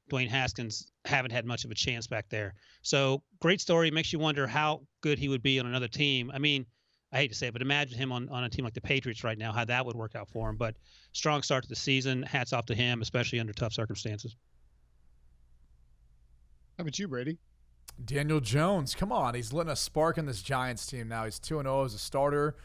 / Dwayne Haskins haven't had much of a chance back there. So great story. Makes you wonder how good he would be on another team. I mean, I hate to say it, but imagine him on a team like the Patriots right now, how that would work out for him. But strong start to the season. Hats off to him, especially under tough circumstances. How about you, Brady? Daniel Jones, come on. He's letting a spark in this Giants team now. He's 2-0 as a starter.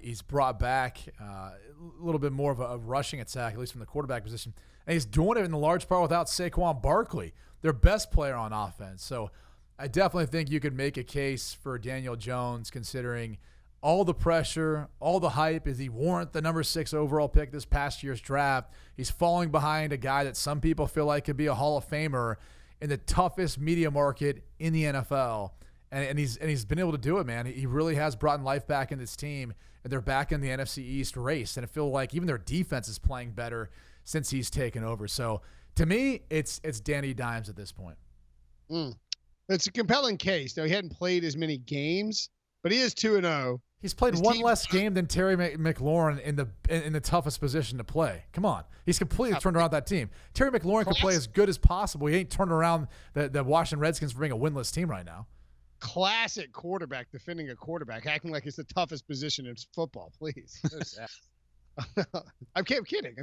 He's brought back a little bit more of a rushing attack, at least from the quarterback position. And he's doing it in the large part without Saquon Barkley, their best player on offense. So I definitely think you could make a case for Daniel Jones considering all the pressure, all the hype. Is he warrant the number 6 overall pick this past year's draft? He's falling behind a guy that some people feel like could be a Hall of Famer in the toughest media market in the NFL. And he's been able to do it, man. He really has brought life back in this team, and they're back in the NFC East race. And I feel like even their defense is playing better since he's taken over. So to me, it's Danny Dimes at this point. It's a compelling case. Now, he hadn't played as many games, but he is 2-0. He's played one less game than Terry McLaurin in the toughest position to play. Come on. He's completely turned around that team. Terry McLaurin can play as good as possible. He ain't turned around the Washington Redskins for being a winless team right now. Classic quarterback defending a quarterback, acting like it's the toughest position in football. Please. I'm kidding.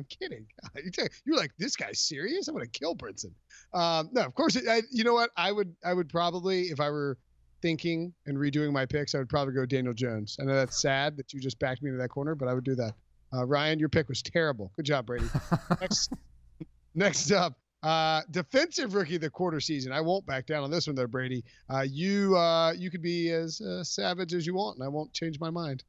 You're like, this guy's serious? I'm going to kill Brinson. No, of course. You know what? I would probably, if I were thinking and redoing my picks, I would probably go Daniel Jones. I know that's sad that you just backed me into that corner, but I would do that. Ryan, your pick was terrible. Good job, Brady. Next up, defensive rookie of the quarter season. I won't back down on this one though, Brady. You could be as savage as you want, and I won't change my mind.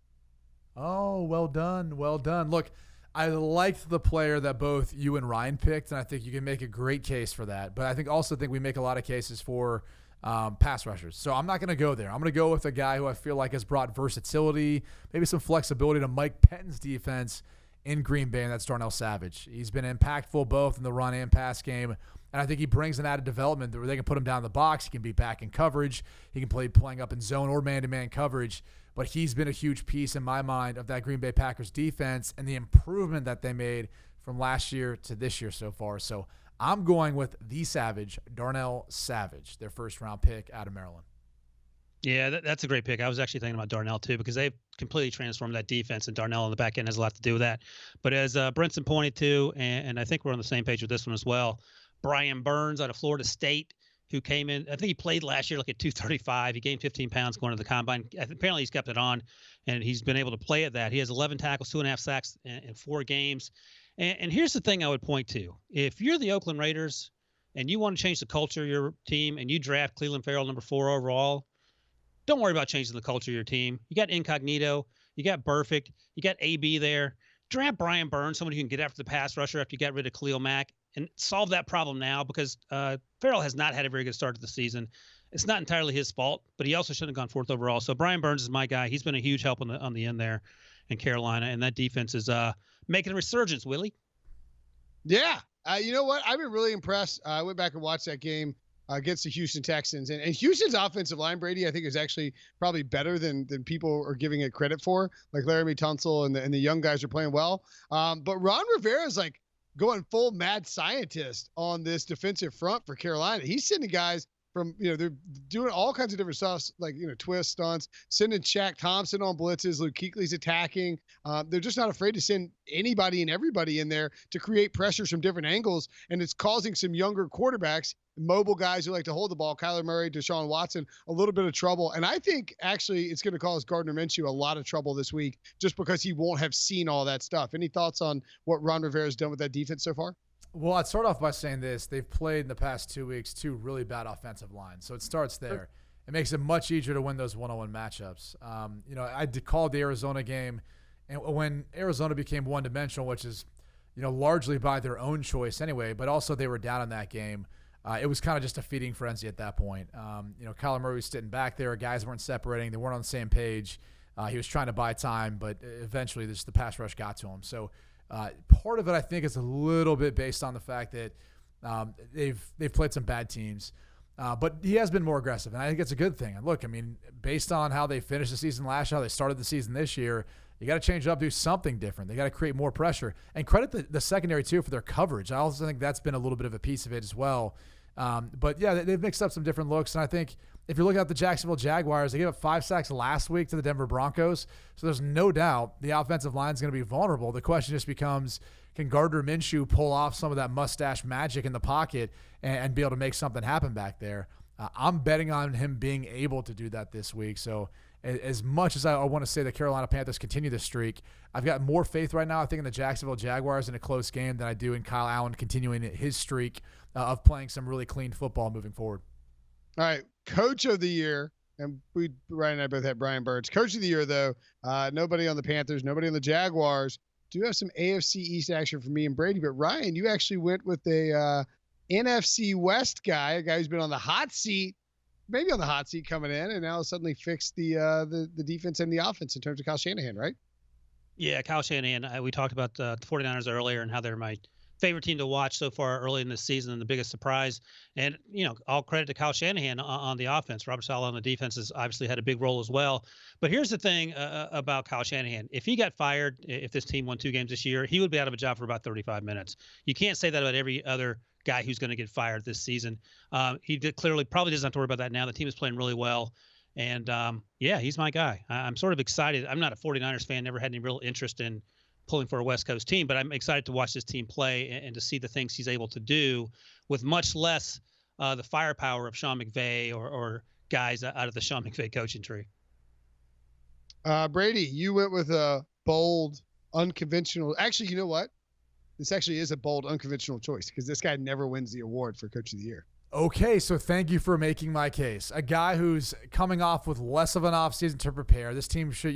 Oh, well done. Well done. Look, I liked the player that both you and Ryan picked, and I think you can make a great case for that. But I also think we make a lot of cases for pass rushers. So I'm not going to go there. I'm going to go with a guy who I feel like has brought versatility, maybe some flexibility to Mike Pettine's defense in Green Bay, and that's Darnell Savage. He's been impactful both in the run and pass game, and I think he brings an added development where they can put him down in the box. He can be back in coverage. He can play playing up in zone or man-to-man coverage, but he's been a huge piece in my mind of that Green Bay Packers defense and the improvement that they made from last year to this year so far. So I'm going with the Savage, Darnell Savage, their first-round pick out of Maryland. Yeah, that's a great pick. I was actually thinking about Darnell too, because they've completely transformed that defense, and Darnell on the back end has a lot to do with that. But as Brinson pointed to, and I think we're on the same page with this one as well, Brian Burns out of Florida State, who came in, I think he played last year like at 235. He gained 15 pounds going to the combine. Apparently he's kept it on, and he's been able to play at that. He has 11 tackles, 2.5 sacks in 4 games. And here's the thing I would point to. If you're the Oakland Raiders and you want to change the culture of your team and you draft Cleveland Farrell number 4 overall, don't worry about changing the culture of your team. You got Incognito. You got Burfict. You got AB there. Draft Brian Burns, somebody who can get after the pass rusher after you got rid of Khalil Mack, and solve that problem now, because Farrell has not had a very good start to the season. It's not entirely his fault, but he also shouldn't have gone 4th overall. So Brian Burns is my guy. He's been a huge help on the end there in Carolina, and that defense is making a resurgence, Willie. Yeah. You know what? I've been really impressed. I went back and watched that game against the Houston Texans. And Houston's offensive line, Brady, I think is actually probably better than people are giving it credit for. Like Laramie Tunsil and the young guys are playing well. But Ron Rivera is like going full mad scientist on this defensive front for Carolina. He's sending guys from, they're doing all kinds of different stuff, like, twist stunts, sending Shaq Thompson on blitzes. Luke Kuechly's attacking. They're just not afraid to send anybody and everybody in there to create pressures from different angles. And it's causing some younger quarterbacks, mobile guys who like to hold the ball, Kyler Murray, Deshaun Watson, a little bit of trouble. And I think actually it's going to cause Gardner Minshew a lot of trouble this week, just because he won't have seen all that stuff. Any thoughts on what Ron Rivera's done with that defense so far? Well, I'd start off by saying this. They've played in the past 2 weeks 2 really bad offensive lines. So it starts there. It makes it much easier to win those one-on-one matchups. I called the Arizona game, and when Arizona became one-dimensional, which is, largely by their own choice anyway, but also they were down in that game. It was kind of just a feeding frenzy at that point. Kyler Murray was sitting back there. Guys weren't separating. They weren't on the same page. He was trying to buy time, but eventually the pass rush got to him. So part of it, I think, is a little bit based on the fact that they've played some bad teams. But he has been more aggressive, and I think it's a good thing. And look, based on how they finished the season last year, how they started the season this year, you got to change it up, do something different. They got to create more pressure. And credit the secondary, too, for their coverage. I also think that's been a little bit of a piece of it as well. But, yeah, they've mixed up some different looks. And I think if you're looking at the Jacksonville Jaguars, they gave up 5 sacks last week to the Denver Broncos. So there's no doubt the offensive line is going to be vulnerable. The question just becomes, can Gardner Minshew pull off some of that mustache magic in the pocket and be able to make something happen back there? I'm betting on him being able to do that this week. So as much as I want to say the Carolina Panthers continue this streak, I've got more faith right now, I think, in the Jacksonville Jaguars in a close game than I do in Kyle Allen continuing his streak of playing some really clean football moving forward. All right, Coach of the Year, and Ryan and I both had Brian Burns. Coach of the Year, though, nobody on the Panthers, nobody on the Jaguars. Do have some AFC East action for me and Brady, but Ryan, you actually went with a NFC West guy, a guy who's been on the hot seat, maybe on the hot seat coming in, and now suddenly fixed the defense and the offense in terms of Kyle Shanahan, right? Yeah, Kyle Shanahan. We talked about the 49ers earlier and how they're my favorite team to watch so far early in this season and the biggest surprise. And, all credit to Kyle Shanahan on the offense. Robert Saleh on the defense has obviously had a big role as well. But here's the thing about Kyle Shanahan. If he got fired, if this team won 2 games this year, he would be out of a job for about 35 minutes. You can't say that about every other guy who's going to get fired this season. He clearly probably doesn't have to worry about that now. The team is playing really well. And, he's my guy. I'm sort of excited. I'm not a 49ers fan, never had any real interest in pulling for a West Coast team, but I'm excited to watch this team play and to see the things he's able to do with much less the firepower of Sean McVay or guys out of the Sean McVay coaching tree. Brady, you went with a bold, unconventional. Actually, you know what? This actually is a bold, unconventional choice because this guy never wins the award for Coach of the Year. Okay, so thank you for making my case. A guy who's coming off with less of an offseason to prepare. This team should,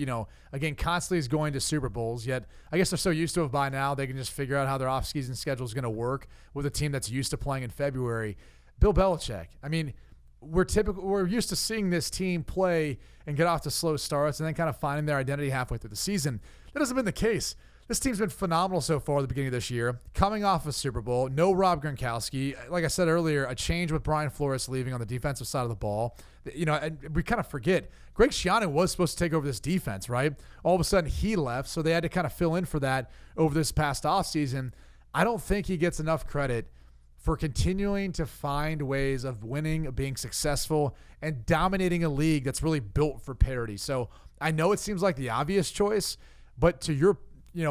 again, constantly is going to Super Bowls, yet I guess they're so used to it by now they can just figure out how their offseason schedule is going to work with a team that's used to playing in February. Bill Belichick. I mean, we're used to seeing this team play and get off to slow starts and then kind of finding their identity halfway through the season. That hasn't been the case. This team's been phenomenal so far at the beginning of this year. Coming off a Super Bowl, no Rob Gronkowski. Like I said earlier, a change with Brian Flores leaving on the defensive side of the ball. And we kind of forget, Greg Schiano was supposed to take over this defense, right? All of a sudden he left, so they had to kind of fill in for that over this past offseason. I don't think he gets enough credit for continuing to find ways of winning, being successful, and dominating a league that's really built for parity. So I know it seems like the obvious choice, but to your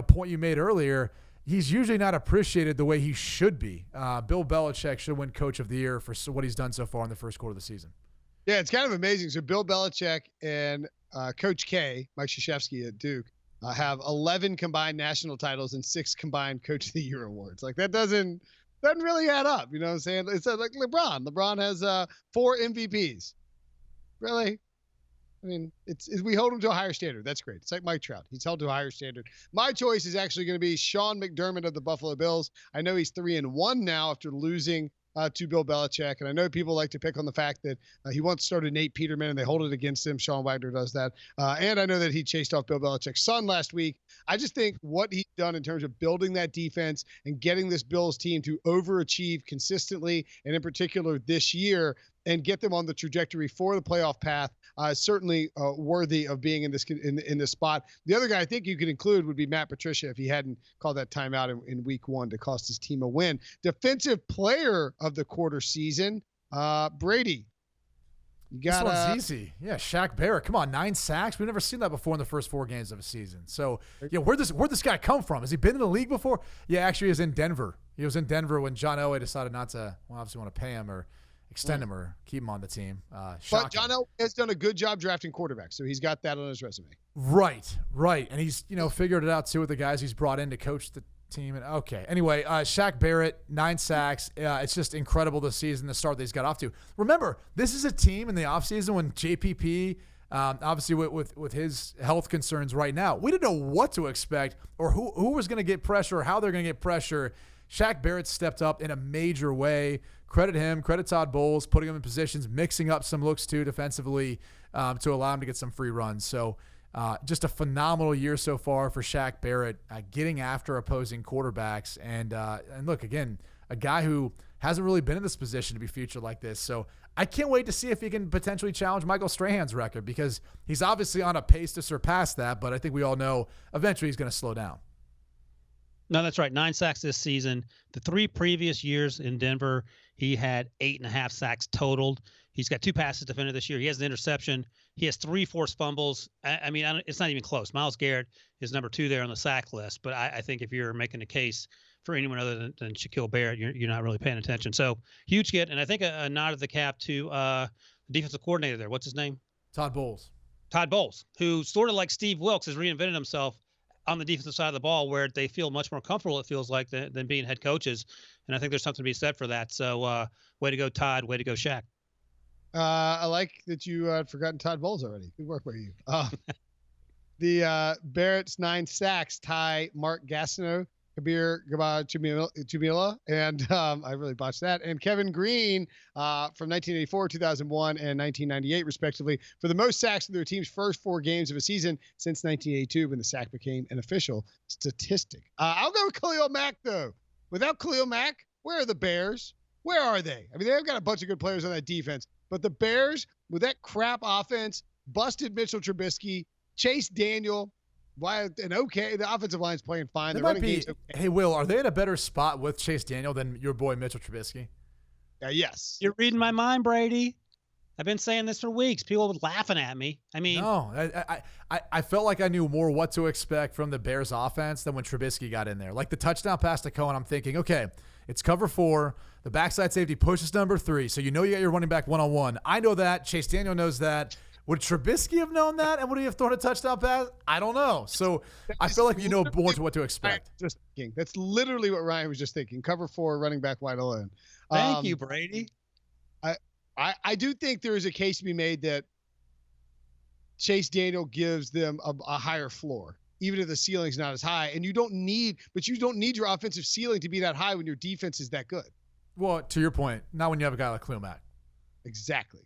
point you made earlier, he's usually not appreciated the way he should be. Bill Belichick should win Coach of the Year for what he's done so far in the first quarter of the season. Yeah, it's kind of amazing. So Bill Belichick and Coach K, Mike Krzyzewski at Duke, have 11 combined national titles and 6 combined Coach of the Year awards. Like that doesn't really add up. You know what I'm saying? It's like LeBron. LeBron has 4 MVPs. Really? I mean, we hold him to a higher standard. That's great. It's like Mike Trout. He's held to a higher standard. My choice is actually going to be Sean McDermott of the Buffalo Bills. I know he's 3-1 now after losing to Bill Belichick, and I know people like to pick on the fact that he once started Nate Peterman, and they hold it against him. Sean Wagner does that. And I know that he chased off Bill Belichick's son last week. I just think what he's done in terms of building that defense and getting this Bills team to overachieve consistently, and in particular this year, and get them on the trajectory for the playoff path, certainly worthy of being in this spot. The other guy I think you could include would be Matt Patricia if he hadn't called that timeout in week 1 to cost his team a win. Defensive player of the quarter season, Brady. This one's easy. Yeah, SHAQ Barrett. Come on, 9 sacks. We've never seen that before in the first 4 games of a season. So, where'd this guy come from? Has he been in the league before? Yeah, actually, he was in Denver. He was in Denver when John Elway decided not to, obviously want to pay him or extend him or keep him on the team. But John Elway has done a good job drafting quarterbacks, so he's got that on his resume. Right. And he's, figured it out too with the guys he's brought in to coach the team. And okay. Anyway, SHAQ Barrett, 9 sacks. It's just incredible this season, the start that he's got off to. Remember, this is a team in the offseason when JPP, obviously with his health concerns right now, we didn't know what to expect or who was going to get pressure or how they're going to get pressure. SHAQ Barrett stepped up in a major way. Credit him, credit Todd Bowles, putting him in positions, mixing up some looks too defensively to allow him to get some free runs. So just a phenomenal year so far for SHAQ Barrett, getting after opposing quarterbacks. And look, again, a guy who hasn't really been in this position to be featured like this. So I can't wait to see if he can potentially challenge Michael Strahan's record because he's obviously on a pace to surpass that, but I think we all know eventually he's going to slow down. No, that's right. 9 sacks this season. The 3 previous years in Denver, he had 8.5 sacks totaled. He's got 2 passes defended this year. He has an interception. He has 3 forced fumbles. I mean, it's not even close. Myles Garrett is number 2 there on the sack list. But I think if you're making a case for anyone other than Shaquille Barrett, you're not really paying attention. So huge get. And I think a nod of the cap to the defensive coordinator there. What's his name? Todd Bowles. Todd Bowles, who sort of like Steve Wilkes has reinvented himself on the defensive side of the ball where they feel much more comfortable, it feels like, than being head coaches. And I think there's something to be said for that. So way to go, Todd. Way to go, SHAQ. I like that you had forgotten Todd Bowles already. Good work by you. The Barrett's 9 sacks tie Mark Gastineau, Kabir Jamila, and I really botched that, and Kevin Green from 1984, 2001, and 1998, respectively, for the most sacks of their team's first 4 games of a season since 1982 when the sack became an official statistic. I'll go with Khalil Mack, though, without Khalil Mack, where are the Bears? Where are they? I mean, they've got a bunch of good players on that defense, but the Bears, with that crap offense, busted Mitchell Trubisky, Chase Daniel, the offensive line's playing fine. They might be. Okay. Hey, Will, are they in a better spot with Chase Daniel than your boy Mitchell Trubisky? Yes. You're reading my mind, Brady. I've been saying this for weeks. People were laughing at me. I mean, no, I felt like I knew more what to expect from the Bears offense than when Trubisky got in there. Like the touchdown pass to Cohen, I'm thinking, okay, it's cover 4. The backside safety pushes number 3. So you know you got your running back one-on-one. I know that. Chase Daniel knows that. Would Trubisky have known that, and would he have thrown a touchdown pass? I don't know. So I feel like you know more to what to expect. Just thinking. That's literally what Ryan was just thinking. Cover 4, running back wide alone. Thank you, Brady. I do think there is a case to be made that Chase Daniel gives them a higher floor, even if the ceiling's not as high. And you don't need your offensive ceiling to be that high when your defense is that good. Well, to your point, not when you have a guy like Khalil Mack. Exactly.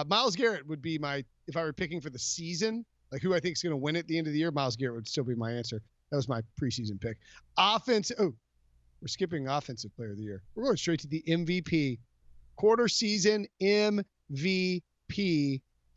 Myles Garrett would be if I were picking for the season, like who I think is going to win at the end of the year, Myles Garrett would still be my answer. That was my preseason pick. We're skipping offensive player of the year. We're going straight to the MVP. Quarter season MVP.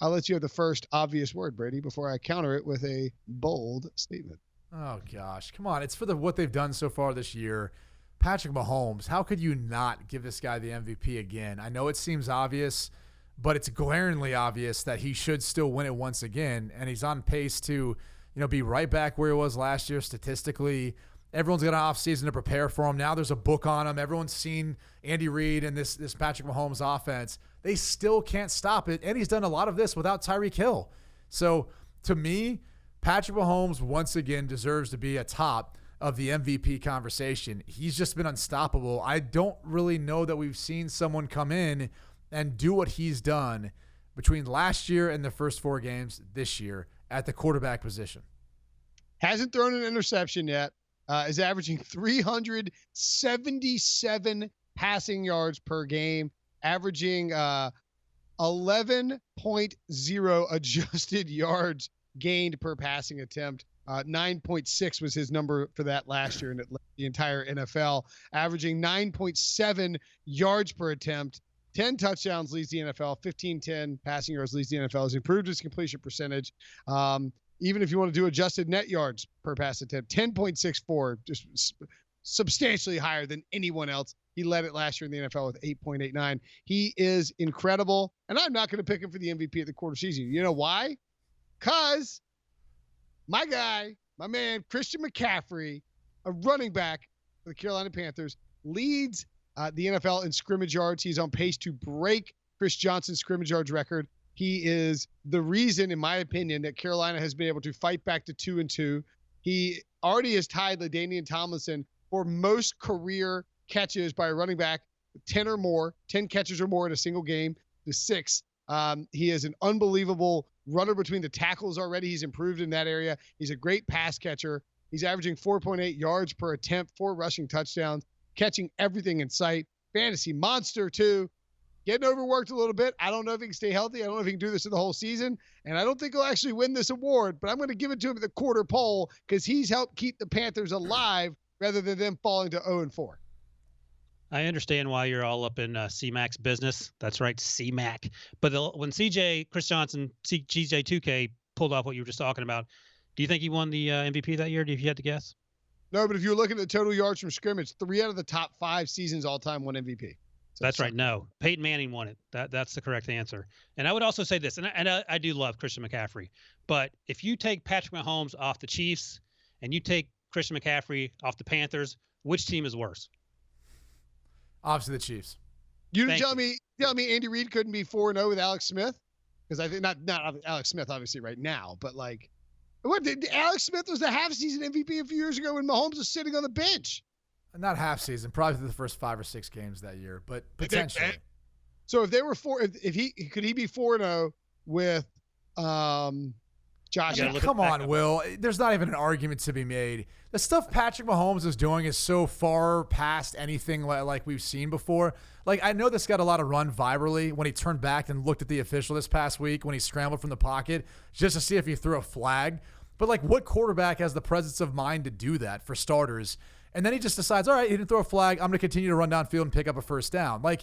I'll let you have the first obvious word, Brady, before I counter it with a bold statement. Oh, gosh. Come on. It's for what they've done so far this year. Patrick Mahomes, how could you not give this guy the MVP again? I know it seems obvious, but it's glaringly obvious that he should still win it once again, and he's on pace to, be right back where he was last year statistically. Everyone's got an offseason to prepare for him. Now there's a book on him. Everyone's seen Andy Reid and this Patrick Mahomes offense. They still can't stop it, and he's done a lot of this without Tyreek Hill. So, to me, Patrick Mahomes once again deserves to be atop of the MVP conversation. He's just been unstoppable. I don't really know that we've seen someone come in and do what he's done between last year and the first 4 games this year at the quarterback position. Hasn't thrown an interception yet. Is averaging 377 passing yards per game, averaging 11.0 adjusted yards gained per passing attempt. 9.6 was his number for that last year, and it led the entire NFL, averaging 9.7 yards per attempt. 10 touchdowns leads the NFL. 15-10 passing yards leads the NFL. Has improved his completion percentage. Even if you want to do adjusted net yards per pass attempt, 10.64, just substantially higher than anyone else. He led it last year in the NFL with 8.89. He is incredible, and I'm not going to pick him for the MVP at the quarter season. You know why? Because my guy, my man, Christian McCaffrey, a running back for the Carolina Panthers, leads the NFL in scrimmage yards. He's on pace to break Chris Johnson's scrimmage yards record. He is the reason, in my opinion, that Carolina has been able to fight back to 2-2. He already has tied LaDainian Tomlinson for most career catches by a running back, 10 catches or more in a single game, to 6. He is an unbelievable runner between the tackles already. He's improved in that area. He's a great pass catcher. He's averaging 4.8 yards per attempt, 4 rushing touchdowns, catching everything in sight. Fantasy monster, too. Getting overworked a little bit. I don't know if he can stay healthy. I don't know if he can do this in the whole season. And I don't think he'll actually win this award, but I'm going to give it to him at the quarter poll because he's helped keep the Panthers alive rather than them falling to 0-4. I understand why you're all up in C-Mac's business. That's right, C-Mac. But when Chris Johnson, CJ2K pulled off what you were just talking about, do you think he won the MVP that year, if you had to guess? No, but if you're looking at total yards from scrimmage, 3 out of the top 5 seasons all time won MVP. So that's right. No, Peyton Manning won it. That's the correct answer. And I would also say this, and I do love Christian McCaffrey, but if you take Patrick Mahomes off the Chiefs and you take Christian McCaffrey off the Panthers, which team is worse? Obviously the Chiefs. You tell me Andy Reid couldn't be 4-0 with Alex Smith? Because I think not Alex Smith obviously right now, but like, Alex Smith was the half-season MVP a few years ago when Mahomes was sitting on the bench. Not half season, probably the first 5 or 6 games that year, but potentially. So if they were could he be 4-0 with Josh? Come on, Will. There's not even an argument to be made. The stuff Patrick Mahomes is doing is so far past anything like we've seen before. Like, I know this got a lot of run virally when he turned back and looked at the official this past week when he scrambled from the pocket just to see if he threw a flag. But like, what quarterback has the presence of mind to do that, for starters? And then he just decides, all right, he didn't throw a flag. I'm going to continue to run downfield and pick up a first down. Like,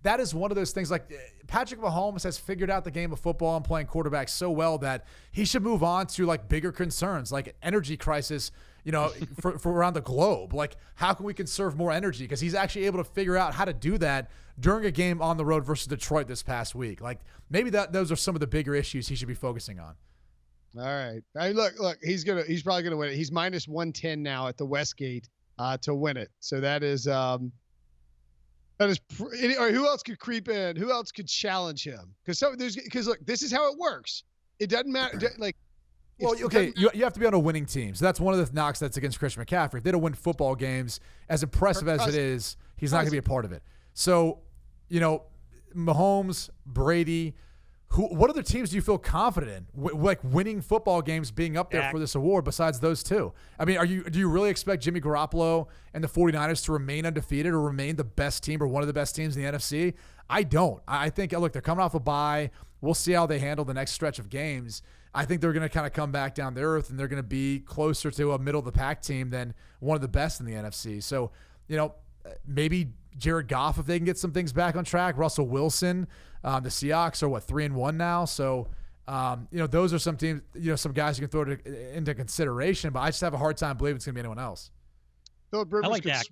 that is one of those things. Like, Patrick Mahomes has figured out the game of football and playing quarterback so well that he should move on to like bigger concerns, like energy crisis, for around the globe. Like, how can we conserve more energy? Because he's actually able to figure out how to do that during a game on the road versus Detroit this past week. Like, maybe those are some of the bigger issues he should be focusing on. All right. Look, he's probably gonna win it. He's minus 110 now at the Westgate to win it. So that is or who else could creep in? Who else could challenge him? Because look, this is how it works. It doesn't matter. Like, well, okay, you have to be on a winning team. So that's one of the knocks that's against Christian McCaffrey. If they don't win football games, as impressive as it is, he's not going to be a part of it. So, Mahomes, Brady, what other teams do you feel confident in, like winning football games, being up there for this award besides those two? I mean, do you really expect Jimmy Garoppolo and the 49ers to remain undefeated or remain the best team or one of the best teams in the NFC? I don't. I think, look, they're coming off a bye. We'll see how they handle the next stretch of games. I think they're going to kind of come back down to earth, and they're going to be closer to a middle-of-the-pack team than one of the best in the NFC. So, maybe Jared Goff, if they can get some things back on track. Russell Wilson, the Seahawks are 3-1 now. So, those are some teams, some guys you can throw into consideration. But I just have a hard time believing it's going to be anyone else. Philip Rivers, I like Dak.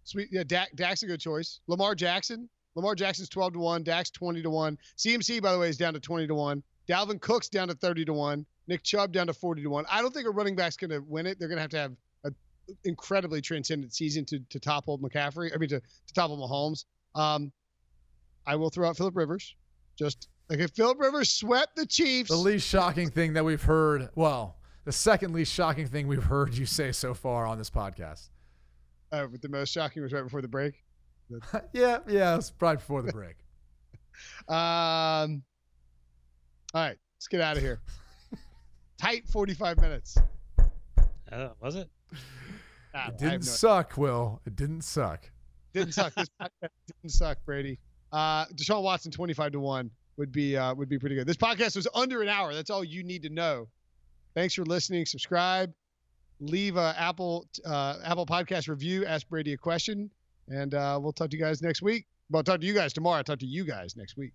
Sweet, yeah. Dak's a good choice. Lamar Jackson's 12-1. Dak's 20-1. CMC, by the way, is down to 20-1. Dalvin Cook's down to 30-1. Nick Chubb down to 40-1. I don't think a running back's going to win it. They're going to have an incredibly transcendent season to topple McCaffrey. I mean, to topple Mahomes. I will throw out Philip Rivers. Just like if Philip Rivers swept the Chiefs. The least shocking thing that we've heard. Well, the second least shocking thing we've heard you say so far on this podcast. But the most shocking was right before the break. Yeah, it's probably before the break. All right, let's get out of here. Tight 45 minutes. Was it? It didn't suck, Will. It didn't suck. Didn't suck. This podcast didn't suck, Brady. Deshaun Watson 25-1 would be pretty good. This podcast was under an hour. That's all you need to know. Thanks for listening. Subscribe. Leave a Apple Podcast review. Ask Brady a question, and we'll talk to you guys next week. Well, I'll talk to you guys tomorrow. I'll talk to you guys next week.